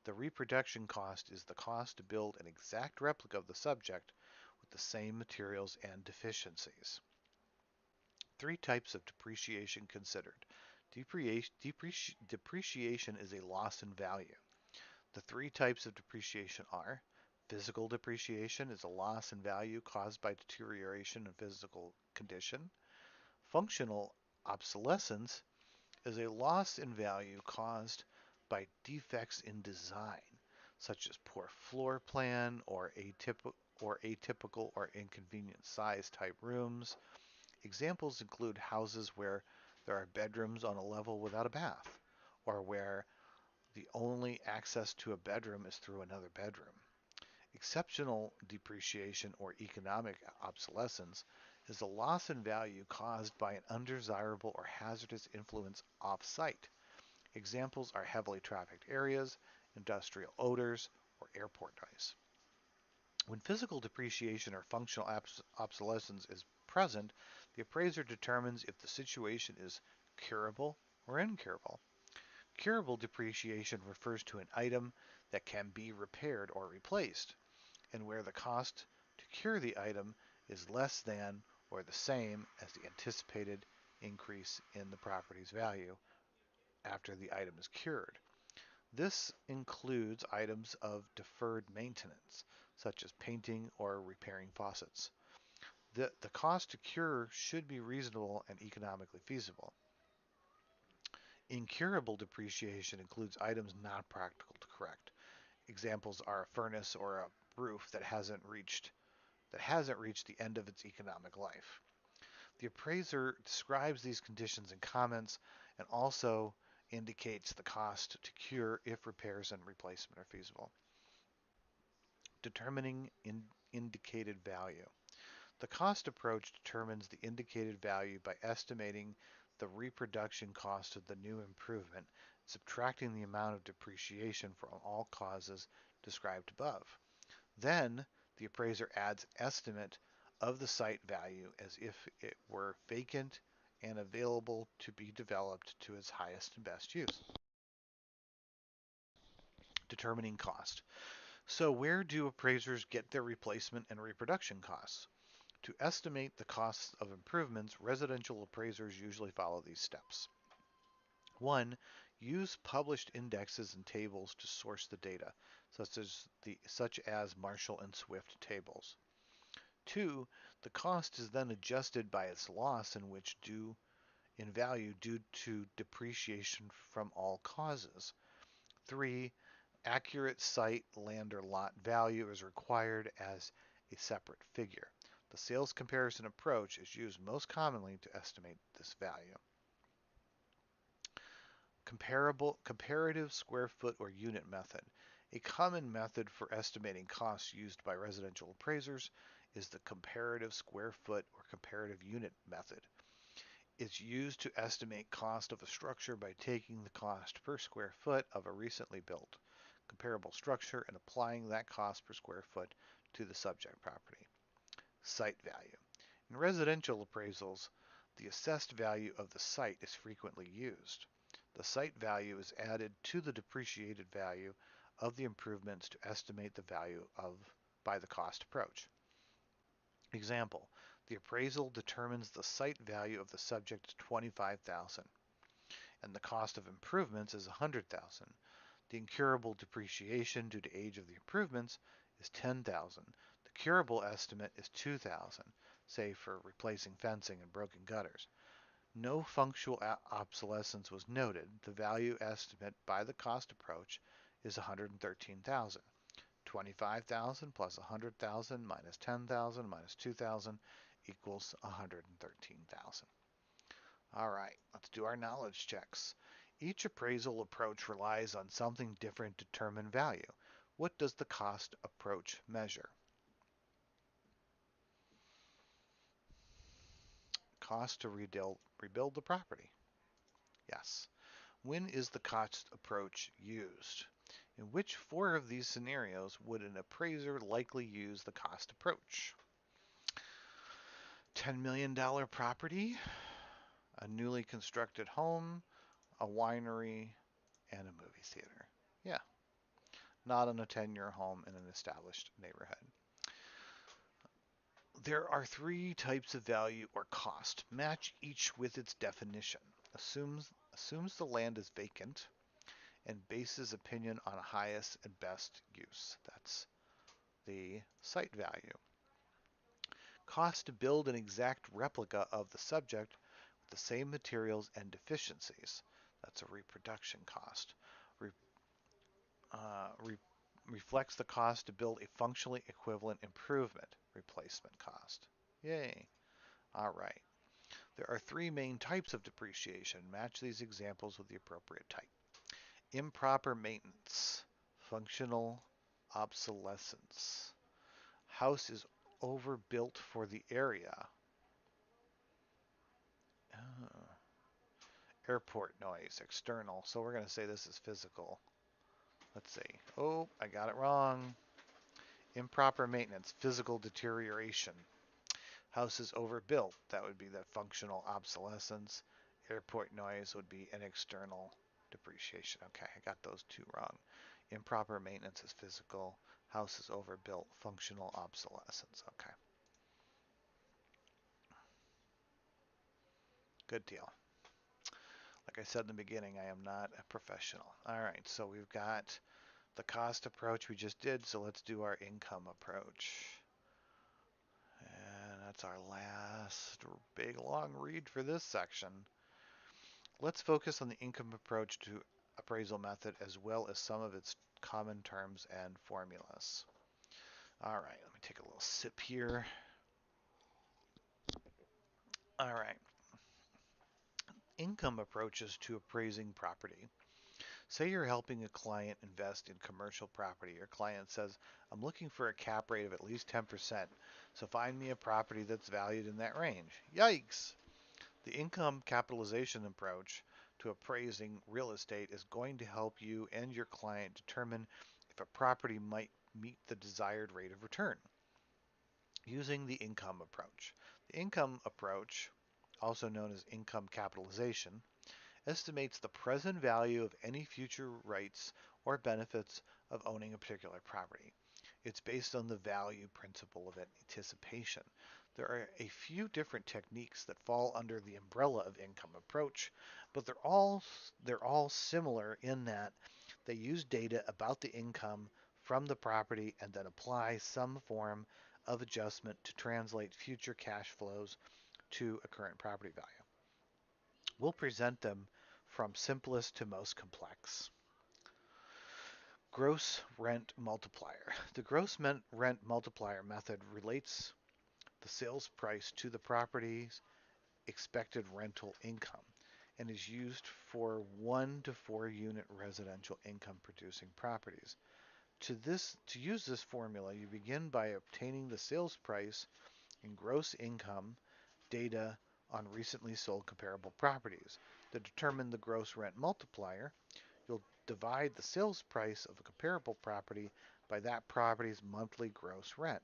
The reproduction cost is the cost to build an exact replica of the subject with the same materials and deficiencies. 3 types of depreciation considered. Depreciation is a loss in value. The 3 types of depreciation are: physical depreciation is a loss in value caused by deterioration in physical condition. Functional obsolescence is a loss in value caused by defects in design, such as poor floor plan or atypical or inconvenient size type rooms. Examples include houses where there are bedrooms on a level without a bath, or where The only access to a bedroom is through another bedroom. Exceptional depreciation or economic obsolescence is a loss in value caused by an undesirable or hazardous influence off-site. Examples are heavily trafficked areas, industrial odors, or airport noise. When physical depreciation or functional obsolescence is present, the appraiser determines if the situation is curable or incurable. Curable depreciation refers to an item that can be repaired or replaced, and where the cost to cure the item is less than or the same as the anticipated increase in the property's value after the item is cured. This includes items of deferred maintenance, such as painting or repairing faucets. The cost to cure should be reasonable and economically feasible. Incurable depreciation includes items not practical to correct. Examples are a furnace or a roof that hasn't reached the end of its economic life. The appraiser describes these conditions in comments and also indicates the cost to cure if repairs and replacement are feasible. Determining indicated value. The cost approach determines the indicated value by estimating the reproduction cost of the new improvement, subtracting the amount of depreciation from all causes described above. Then, the appraiser adds estimate of the site value as if it were vacant and available to be developed to its highest and best use. Determining cost. So where do appraisers get their replacement and reproduction costs? To estimate the costs of improvements, residential appraisers usually follow these steps. 1. Use published indexes and tables to source the data, such as Marshall and Swift tables. 2. The cost is then adjusted by its loss in value due to depreciation from all causes. 3. Accurate site, land, or lot value is required as a separate figure. The sales comparison approach is used most commonly to estimate this value. Comparative square foot or unit method. A common method for estimating costs used by residential appraisers is the comparative square foot or comparative unit method. It's used to estimate cost of a structure by taking the cost per square foot of a recently built comparable structure and applying that cost per square foot to the subject property. Site value. In residential appraisals, the assessed value of the site is frequently used. The site value is added to the depreciated value of the improvements to estimate the value by the cost approach. Example, the appraisal determines the site value of the subject is $25,000 and the cost of improvements is $100,000. The incurable depreciation due to age of the improvements is $10,000. The curable estimate is $2,000, say for replacing fencing and broken gutters. No functional obsolescence was noted. The value estimate by the cost approach is $113,000. 25,000 plus 100,000 minus 10,000 minus 2,000 equals 113,000. All right, let's do our knowledge checks. Each appraisal approach relies on something different to determine value. What does the cost approach measure? Cost to rebuild the property. Yes. When is the cost approach used? In which four of these scenarios would an appraiser likely use the cost approach? $10 million property, a newly constructed home, a winery, and a movie theater. Yeah, not on a 10-year home in an established neighborhood. There are three types of value or cost. Match each with its definition. Assumes the land is vacant and bases opinion on highest and best use. That's the site value. Cost to build an exact replica of the subject with the same materials and deficiencies. That's a reproduction cost. Reflects the cost to build a functionally equivalent improvement. Replacement cost. Yay. All right. There are three main types of depreciation. Match these examples with the appropriate type. Improper maintenance, functional obsolescence. House is overbuilt for the area. Oh. Airport noise, external. So we're going to say this is physical. Let's see. Oh, I got it wrong. Improper maintenance, physical deterioration. House is overbuilt. That would be the functional obsolescence. Airport noise would be an external depreciation. Okay, I got those two wrong. Improper maintenance is physical. House is overbuilt. Functional obsolescence. Okay, good deal. Like I said in the beginning, I am not a professional. All right, so we've got the cost approach we just did, so let's do our income approach. And that's our last big long read for this section. Let's focus on the income approach to appraisal method as well as some of its common terms and formulas. All right, let me take a little sip here. All right, income approaches to appraising property. Say you're helping a client invest in commercial property. Your client says, I'm looking for a cap rate of at least 10%, so find me a property that's valued in that range. Yikes! The income capitalization approach to appraising real estate is going to help you and your client determine if a property might meet the desired rate of return using the income approach. The income approach, also known as income capitalization, estimates the present value of any future rights or benefits of owning a particular property. It's based on the value principle of anticipation. There are a few different techniques that fall under the umbrella of income approach, but they're all similar in that they use data about the income from the property and then apply some form of adjustment to translate future cash flows to a current property value. We'll present them from simplest to most complex. Gross rent multiplier. The gross rent multiplier method relates the sales price to the property's expected rental income and is used for 1 to 4 unit residential income producing properties. To use this formula, you begin by obtaining the sales price and gross income data on recently sold comparable properties. To determine the gross rent multiplier, you'll divide the sales price of a comparable property by that property's monthly gross rent.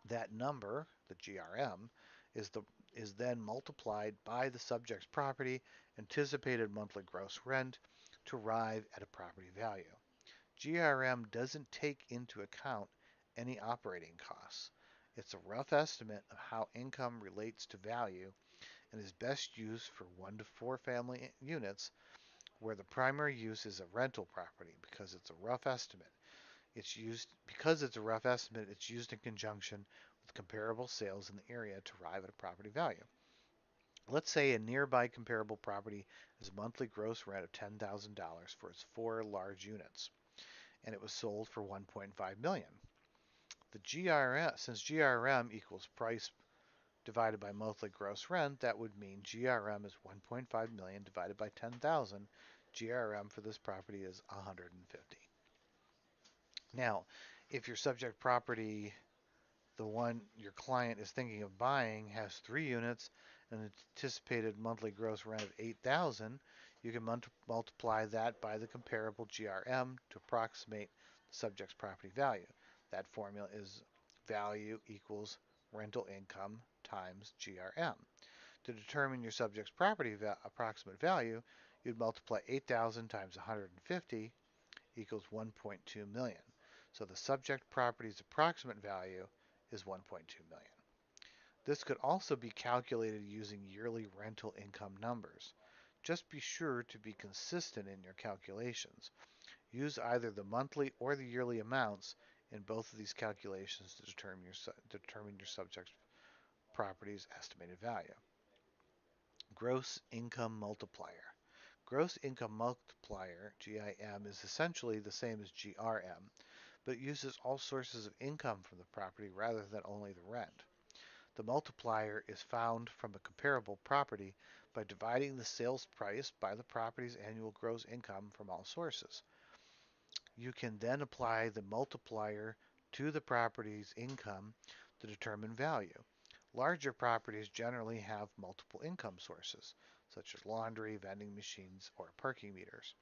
That number, the GRM, is then multiplied by the subject's property anticipated monthly gross rent to arrive at a property value. GRM doesn't take into account any operating costs. It's a rough estimate of how income relates to value and is best used for 1 to 4 family units where the primary use is a rental property because it's a rough estimate. It's used in conjunction with comparable sales in the area to arrive at a property value. Let's say a nearby comparable property has a monthly gross rent of $10,000 for its 4 large units, and it was sold for $1.5 million. Since GRM equals price divided by monthly gross rent, that would mean GRM is 1.5 million divided by 10,000. GRM for this property is 150. Now, if your subject property, the one your client is thinking of buying, has 3 units and an anticipated monthly gross rent of 8,000, you can multiply that by the comparable GRM to approximate the subject's property value. That formula is value equals rental income times GRM. To determine your subject's property approximate value, you'd multiply 8,000 times 150 equals 1.2 million. So the subject property's approximate value is 1.2 million. This could also be calculated using yearly rental income numbers. Just be sure to be consistent in your calculations. Use either the monthly or the yearly amounts in both of these calculations to determine your subject's property's estimated value. Gross income multiplier. Gross income multiplier, GIM, is essentially the same as GRM, but it uses all sources of income from the property rather than only the rent. The multiplier is found from a comparable property by dividing the sales price by the property's annual gross income from all sources. You can then apply the multiplier to the property's income to determine value. Larger properties generally have multiple income sources, such as laundry, vending machines, or parking meters,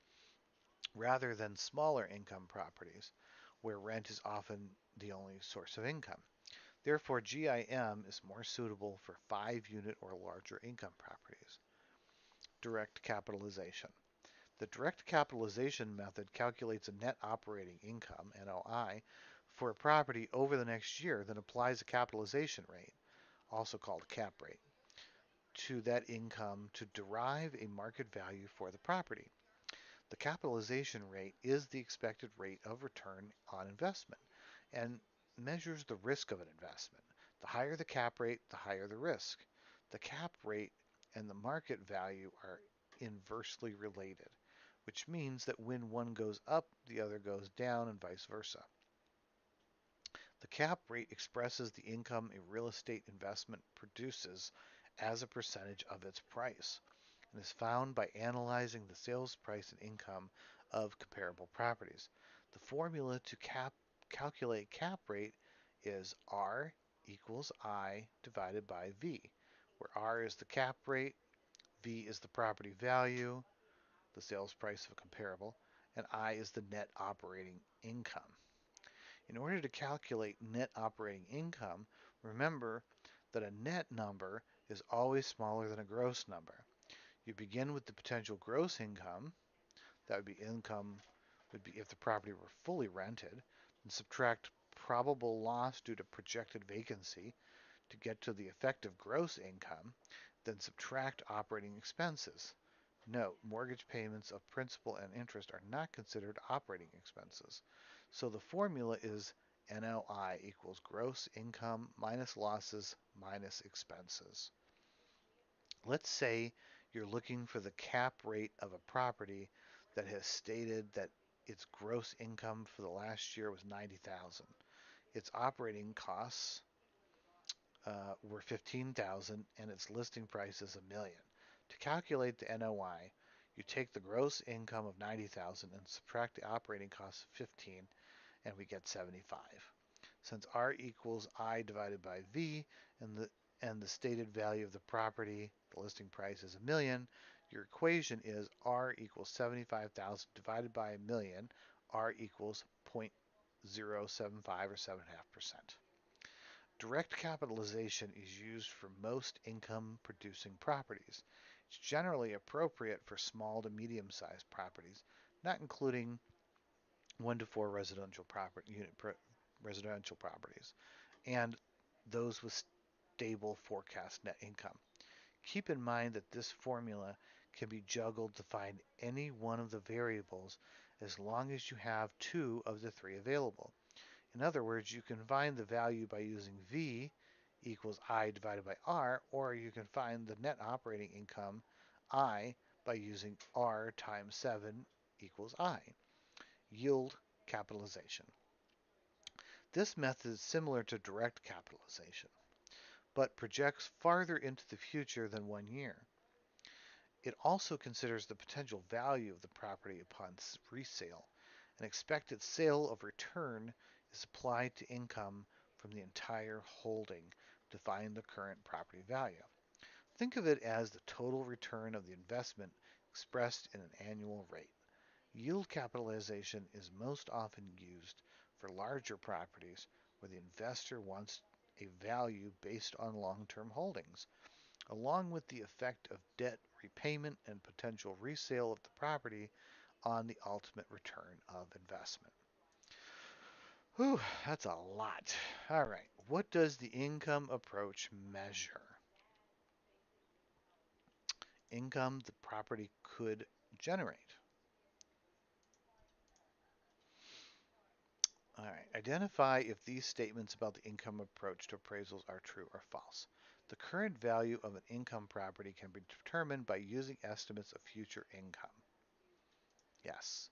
rather than smaller income properties, where rent is often the only source of income. Therefore, GIM is more suitable for 5-unit or larger income properties. Direct capitalization. The direct capitalization method calculates a net operating income, NOI, for a property over the next year, then applies a capitalization rate, also called a cap rate, to that income to derive a market value for the property. The capitalization rate is the expected rate of return on investment and measures the risk of an investment. The higher the cap rate, the higher the risk. The cap rate and the market value are inversely related, which means that when one goes up, the other goes down and vice versa. The cap rate expresses the income a real estate investment produces as a percentage of its price and is found by analyzing the sales price and income of comparable properties. The formula to calculate cap rate is R equals I divided by V, where R is the cap rate, V is the property value, the sales price of a comparable, and I is the net operating income. In order to calculate net operating income, remember that a net number is always smaller than a gross number. You begin with the potential gross income, that would be income would be if the property were fully rented, and subtract probable loss due to projected vacancy to get to the effective gross income, then subtract operating expenses. Note, mortgage payments of principal and interest are not considered operating expenses. So the formula is NOI equals gross income minus losses minus expenses. Let's say you're looking for the cap rate of a property that has stated that its gross income for the last year was $90,000. Its operating costs were $15,000 and its listing price is $1 million. To calculate the NOI, you take the gross income of $90,000 and subtract the operating costs of 15, and we get 75. Since R equals I divided by V and the stated value of the property, the listing price is $1 million, your equation is R equals 75,000 divided by $1 million. R equals 0.075 or 7.5%. Direct capitalization is used for most income-producing properties. It's generally appropriate for small to medium-sized properties, not including 1 to 4 residential properties, and those with stable forecast net income. Keep in mind that this formula can be juggled to find any one of the variables as long as you have 2 of the 3 available. In other words, you can find the value by using V equals I divided by R, or you can find the net operating income I by using R times 7 equals I. Yield capitalization. This method is similar to direct capitalization, but projects farther into the future than 1 year. It also considers the potential value of the property upon resale. An expected sale of return is applied to income from the entire holding to find the current property value. Think of it as the total return of the investment expressed in an annual rate. Yield capitalization is most often used for larger properties where the investor wants a value based on long-term holdings, along with the effect of debt repayment and potential resale of the property on the ultimate return of investment. Whew, that's a lot. All right, what does the income approach measure? Income the property could generate. All right, identify if these statements about the income approach to appraisals are true or false. The current value of an income property can be determined by using estimates of future income. Yes.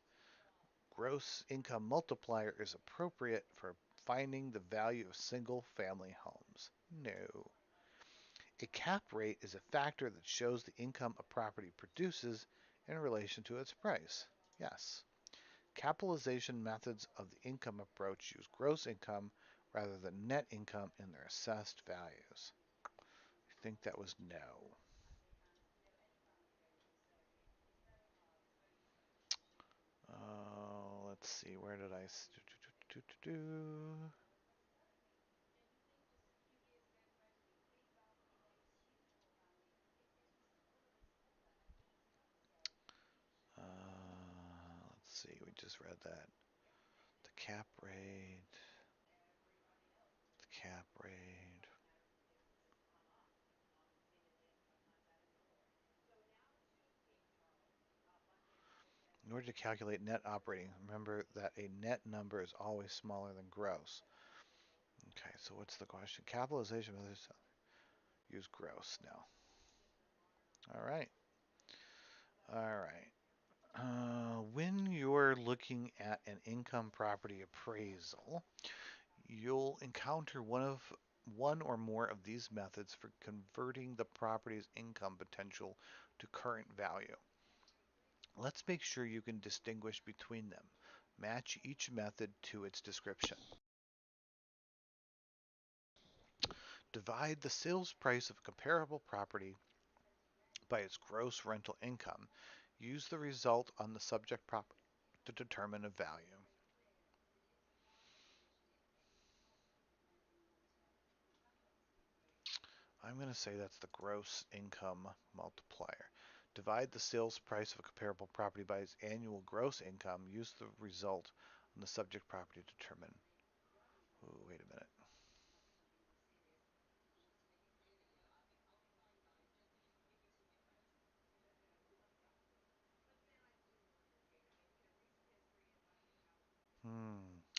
Gross income multiplier is appropriate for finding the value of single-family homes. No. A cap rate is a factor that shows the income a property produces in relation to its price. Yes. Capitalization methods of the income approach use gross income rather than net income in their assessed values. I think that was no. Let's see, where did I... let's see, we just read that. The cap rate. The cap rate. In order to calculate net operating, remember that a net number is always smaller than gross. Okay, so what's the question? Capitalization methods use gross. No. All right. All right. When you're looking at an income property appraisal, you'll encounter one or more of these methods for converting the property's income potential to current value. Let's make sure you can distinguish between them. Match each method to its description. Divide the sales price of a comparable property by its gross rental income. Use the result on the subject property to determine a value. I'm going to say that's the gross income multiplier. Divide the sales price of a comparable property by its annual gross income. Use the result on the subject property to determine. Ooh, wait a minute.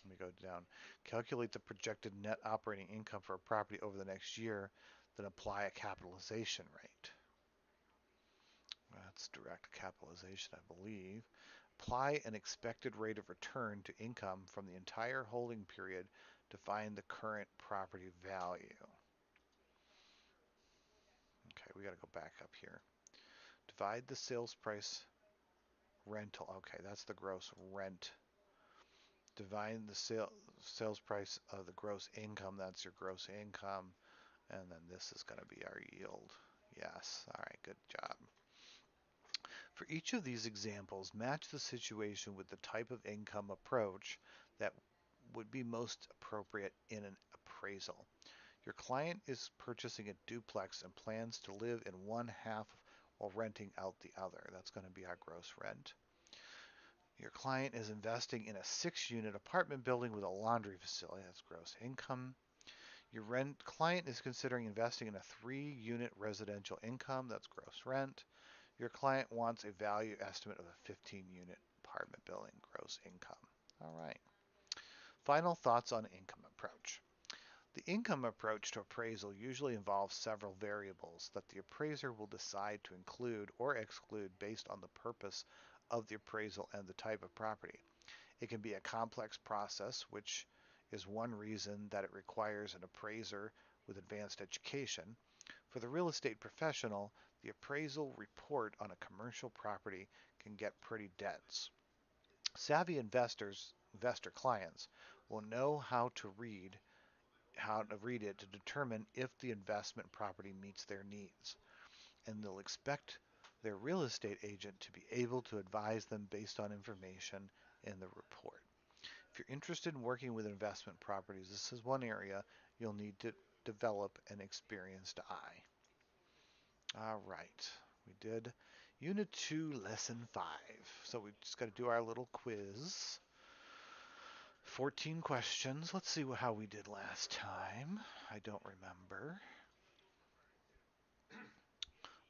Let me go down. Calculate the projected net operating income for a property over the next year, then apply a capitalization rate. That's direct capitalization, I believe. Apply an expected rate of return to income from the entire holding period to find the current property value. Okay, we got to go back up here. Divide the sales price rental. Okay, that's the gross rent. Divide the sales price of the gross income. That's your gross income. And then this is going to be our yield. Yes. All right, good job. For each of these examples, match the situation with the type of income approach that would be most appropriate in an appraisal. Your client is purchasing a duplex and plans to live in one half while renting out the other. That's going to be our gross rent. Your client is investing in a 6-unit apartment building with a laundry facility. That's gross income. Your client is considering investing in a 3-unit residential income. That's gross rent. Your client wants a value estimate of a 15-unit apartment building. Gross income. All right. Final thoughts on income approach. The income approach to appraisal usually involves several variables that the appraiser will decide to include or exclude based on the purpose of the appraisal and the type of property. It can be a complex process, which is one reason that it requires an appraiser with advanced education. For the real estate professional, the appraisal report on a commercial property can get pretty dense. Savvy investor clients will know how to read it to determine if the investment property meets their needs, and they'll expect their real estate agent to be able to advise them based on information in the report. If you're interested in working with investment properties, this is one area you'll need to develop an experienced eye. All right, we did Unit 2, Lesson 5. So we just got to do our little quiz. 14 questions. Let's see how we did last time. I don't remember.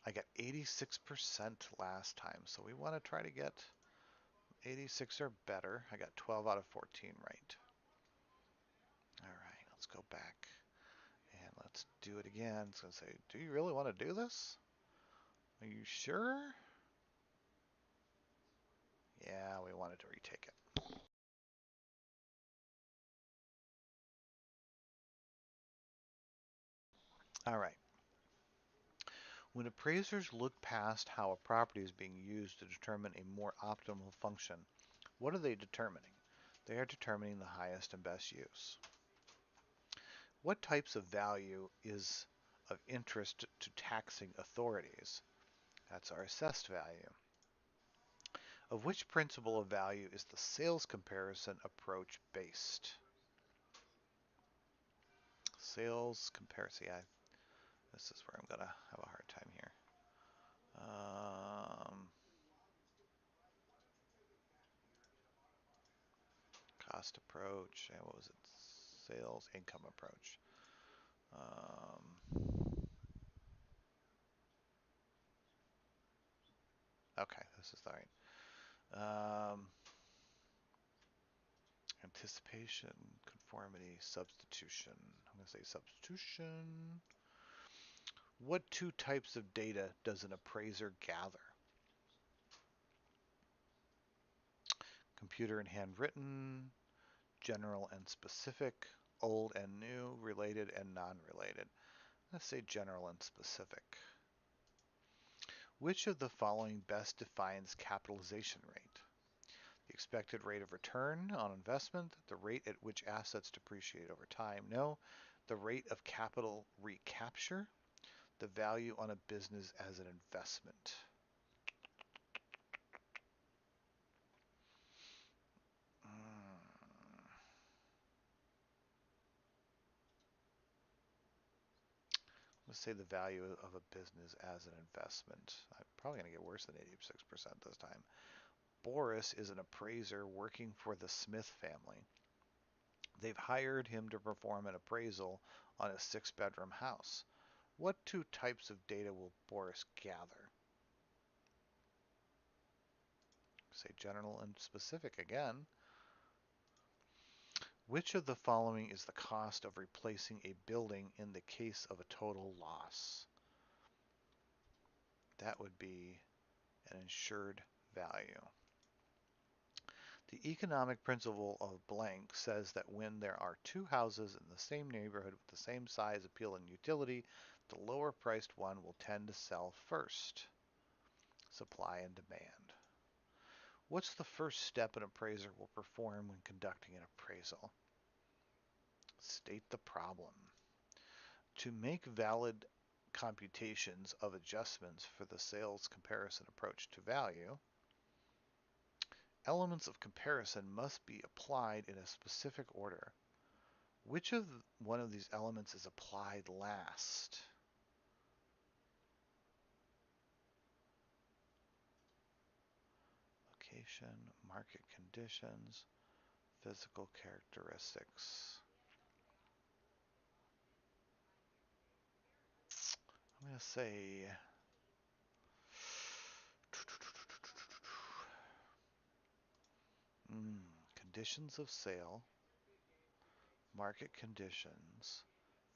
I got 86% last time, so we want to try to get 86 or better. I got 12 out of 14 right. All right, let's go back and let's do it again. It's going to say, do you really want to do this? Are you sure? Yeah, we wanted to retake it. All right. When appraisers look past how a property is being used to determine a more optimal function, what are they determining? They are determining the highest and best use. What types of value is of interest to taxing authorities? That's our assessed value. Of which principle of value is the sales comparison approach based? Sales comparison. Yeah, this is where I'm going to have a hard time here. Cost approach. And what was it? Sales income approach. Okay, this is all right. Anticipation, conformity, substitution. I'm going to say substitution. What two types of data does an appraiser gather? Computer and handwritten, general and specific, old and new, related and non-related. Let's say general and specific. Which of the following best defines capitalization rate? The expected rate of return on investment, the rate at which assets depreciate over time. No, the rate of capital recapture, the value on a business as an investment. Let's say the value of a business as an investment. I'm probably going to get worse than 86% this time. Boris is an appraiser working for the Smith family. They've hired him to perform an appraisal on a 6-bedroom house. What two types of data will Boris gather? Say general and specific again. Which of the following is the cost of replacing a building in the case of a total loss? That would be an insured value. The economic principle of blank says that when there are two houses in the same neighborhood with the same size, appeal, and utility, the lower priced one will tend to sell first. Supply and demand. What's the first step an appraiser will perform when conducting an appraisal? State the problem. To make valid computations of adjustments for the sales comparison approach to value, elements of comparison must be applied in a specific order. Which of one of these elements is applied last? Location, market conditions, physical characteristics. I'm going to say conditions of sale, market conditions,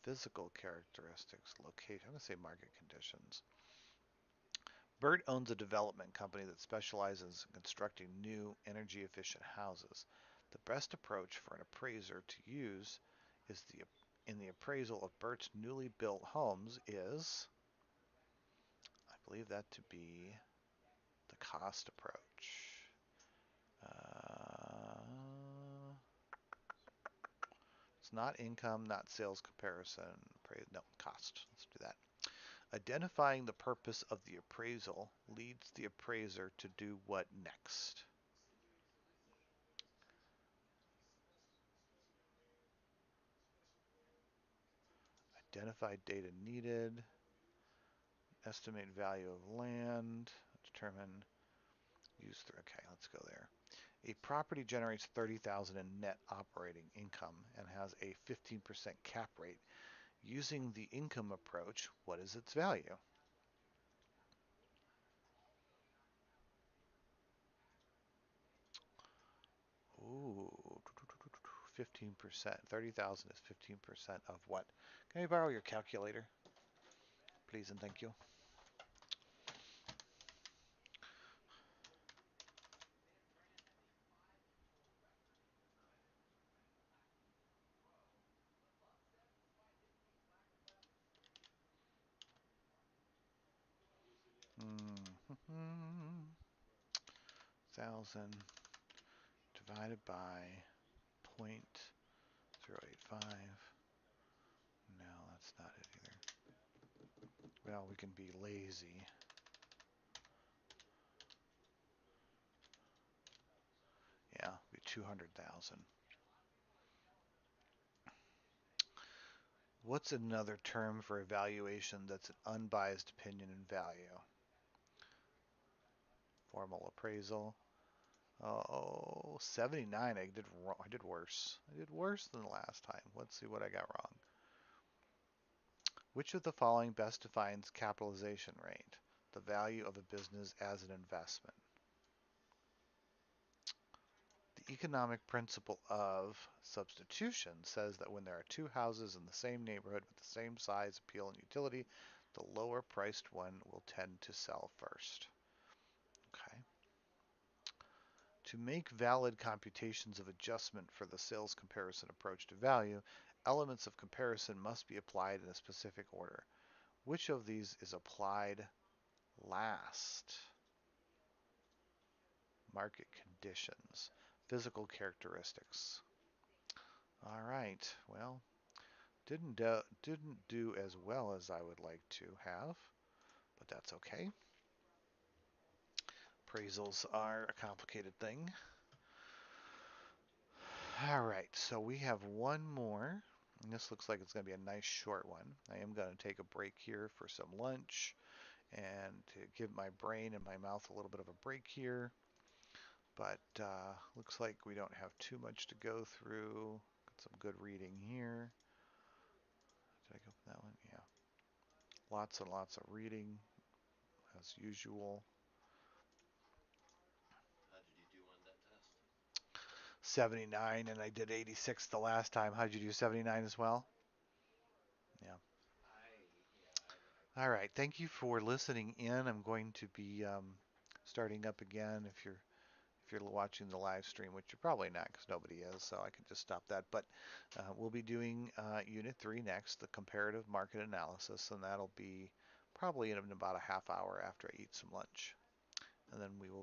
physical characteristics, location. I'm going to say market conditions. Bert owns a development company that specializes in constructing new energy efficient houses. The best approach for an appraiser to use is in the appraisal of Bert's newly built homes is, I believe that to be the cost approach. It's not income, not sales comparison. No, cost. Let's do that. Identifying the purpose of the appraisal leads the appraiser to do what next? Identify data needed, estimate value of land, determine use. Okay, let's go there. A property generates $30,000 in net operating income and has a 15% cap rate. Using the income approach, what is its value? Ooh, 15%. 30,000 is 15% of what? Can I borrow your calculator? Please and thank you. 200,000 divided by 0.085. No, that's not it either. Well, we can be lazy. Yeah, be 200,000. What's another term for evaluation that's an unbiased opinion in value? Formal appraisal. Oh, 79. I did wrong. I did worse. I did worse than the last time. Let's see what I got wrong. Which of the following best defines capitalization rate? The value of a business as an investment. The economic principle of substitution says that when there are two houses in the same neighborhood with the same size, appeal, and utility, the lower priced one will tend to sell first. Okay. To make valid computations of adjustment for the sales comparison approach to value, elements of comparison must be applied in a specific order. Which of these is applied last? Market conditions, physical characteristics. All right, well, didn't do as well as I would like to have, but that's okay. Appraisals are a complicated thing. All right, so we have one more, and this looks like it's going to be a nice short one. I am going to take a break here for some lunch and to give my brain and my mouth a little bit of a break here. But looks like we don't have too much to go through. Got some good reading here. Did I go for that one? Yeah. Lots and lots of reading, as usual. How did you do on that test? 79, and I did 86 the last time. How'd you do 79 as well? Yeah. All right. Thank you for listening in. I'm going to be starting up again if you're watching the live stream, which you're probably not because nobody is, so I can just stop that. But we'll be doing Unit 3 next, the comparative market analysis, and that'll be probably in about a half hour after I eat some lunch. And then we will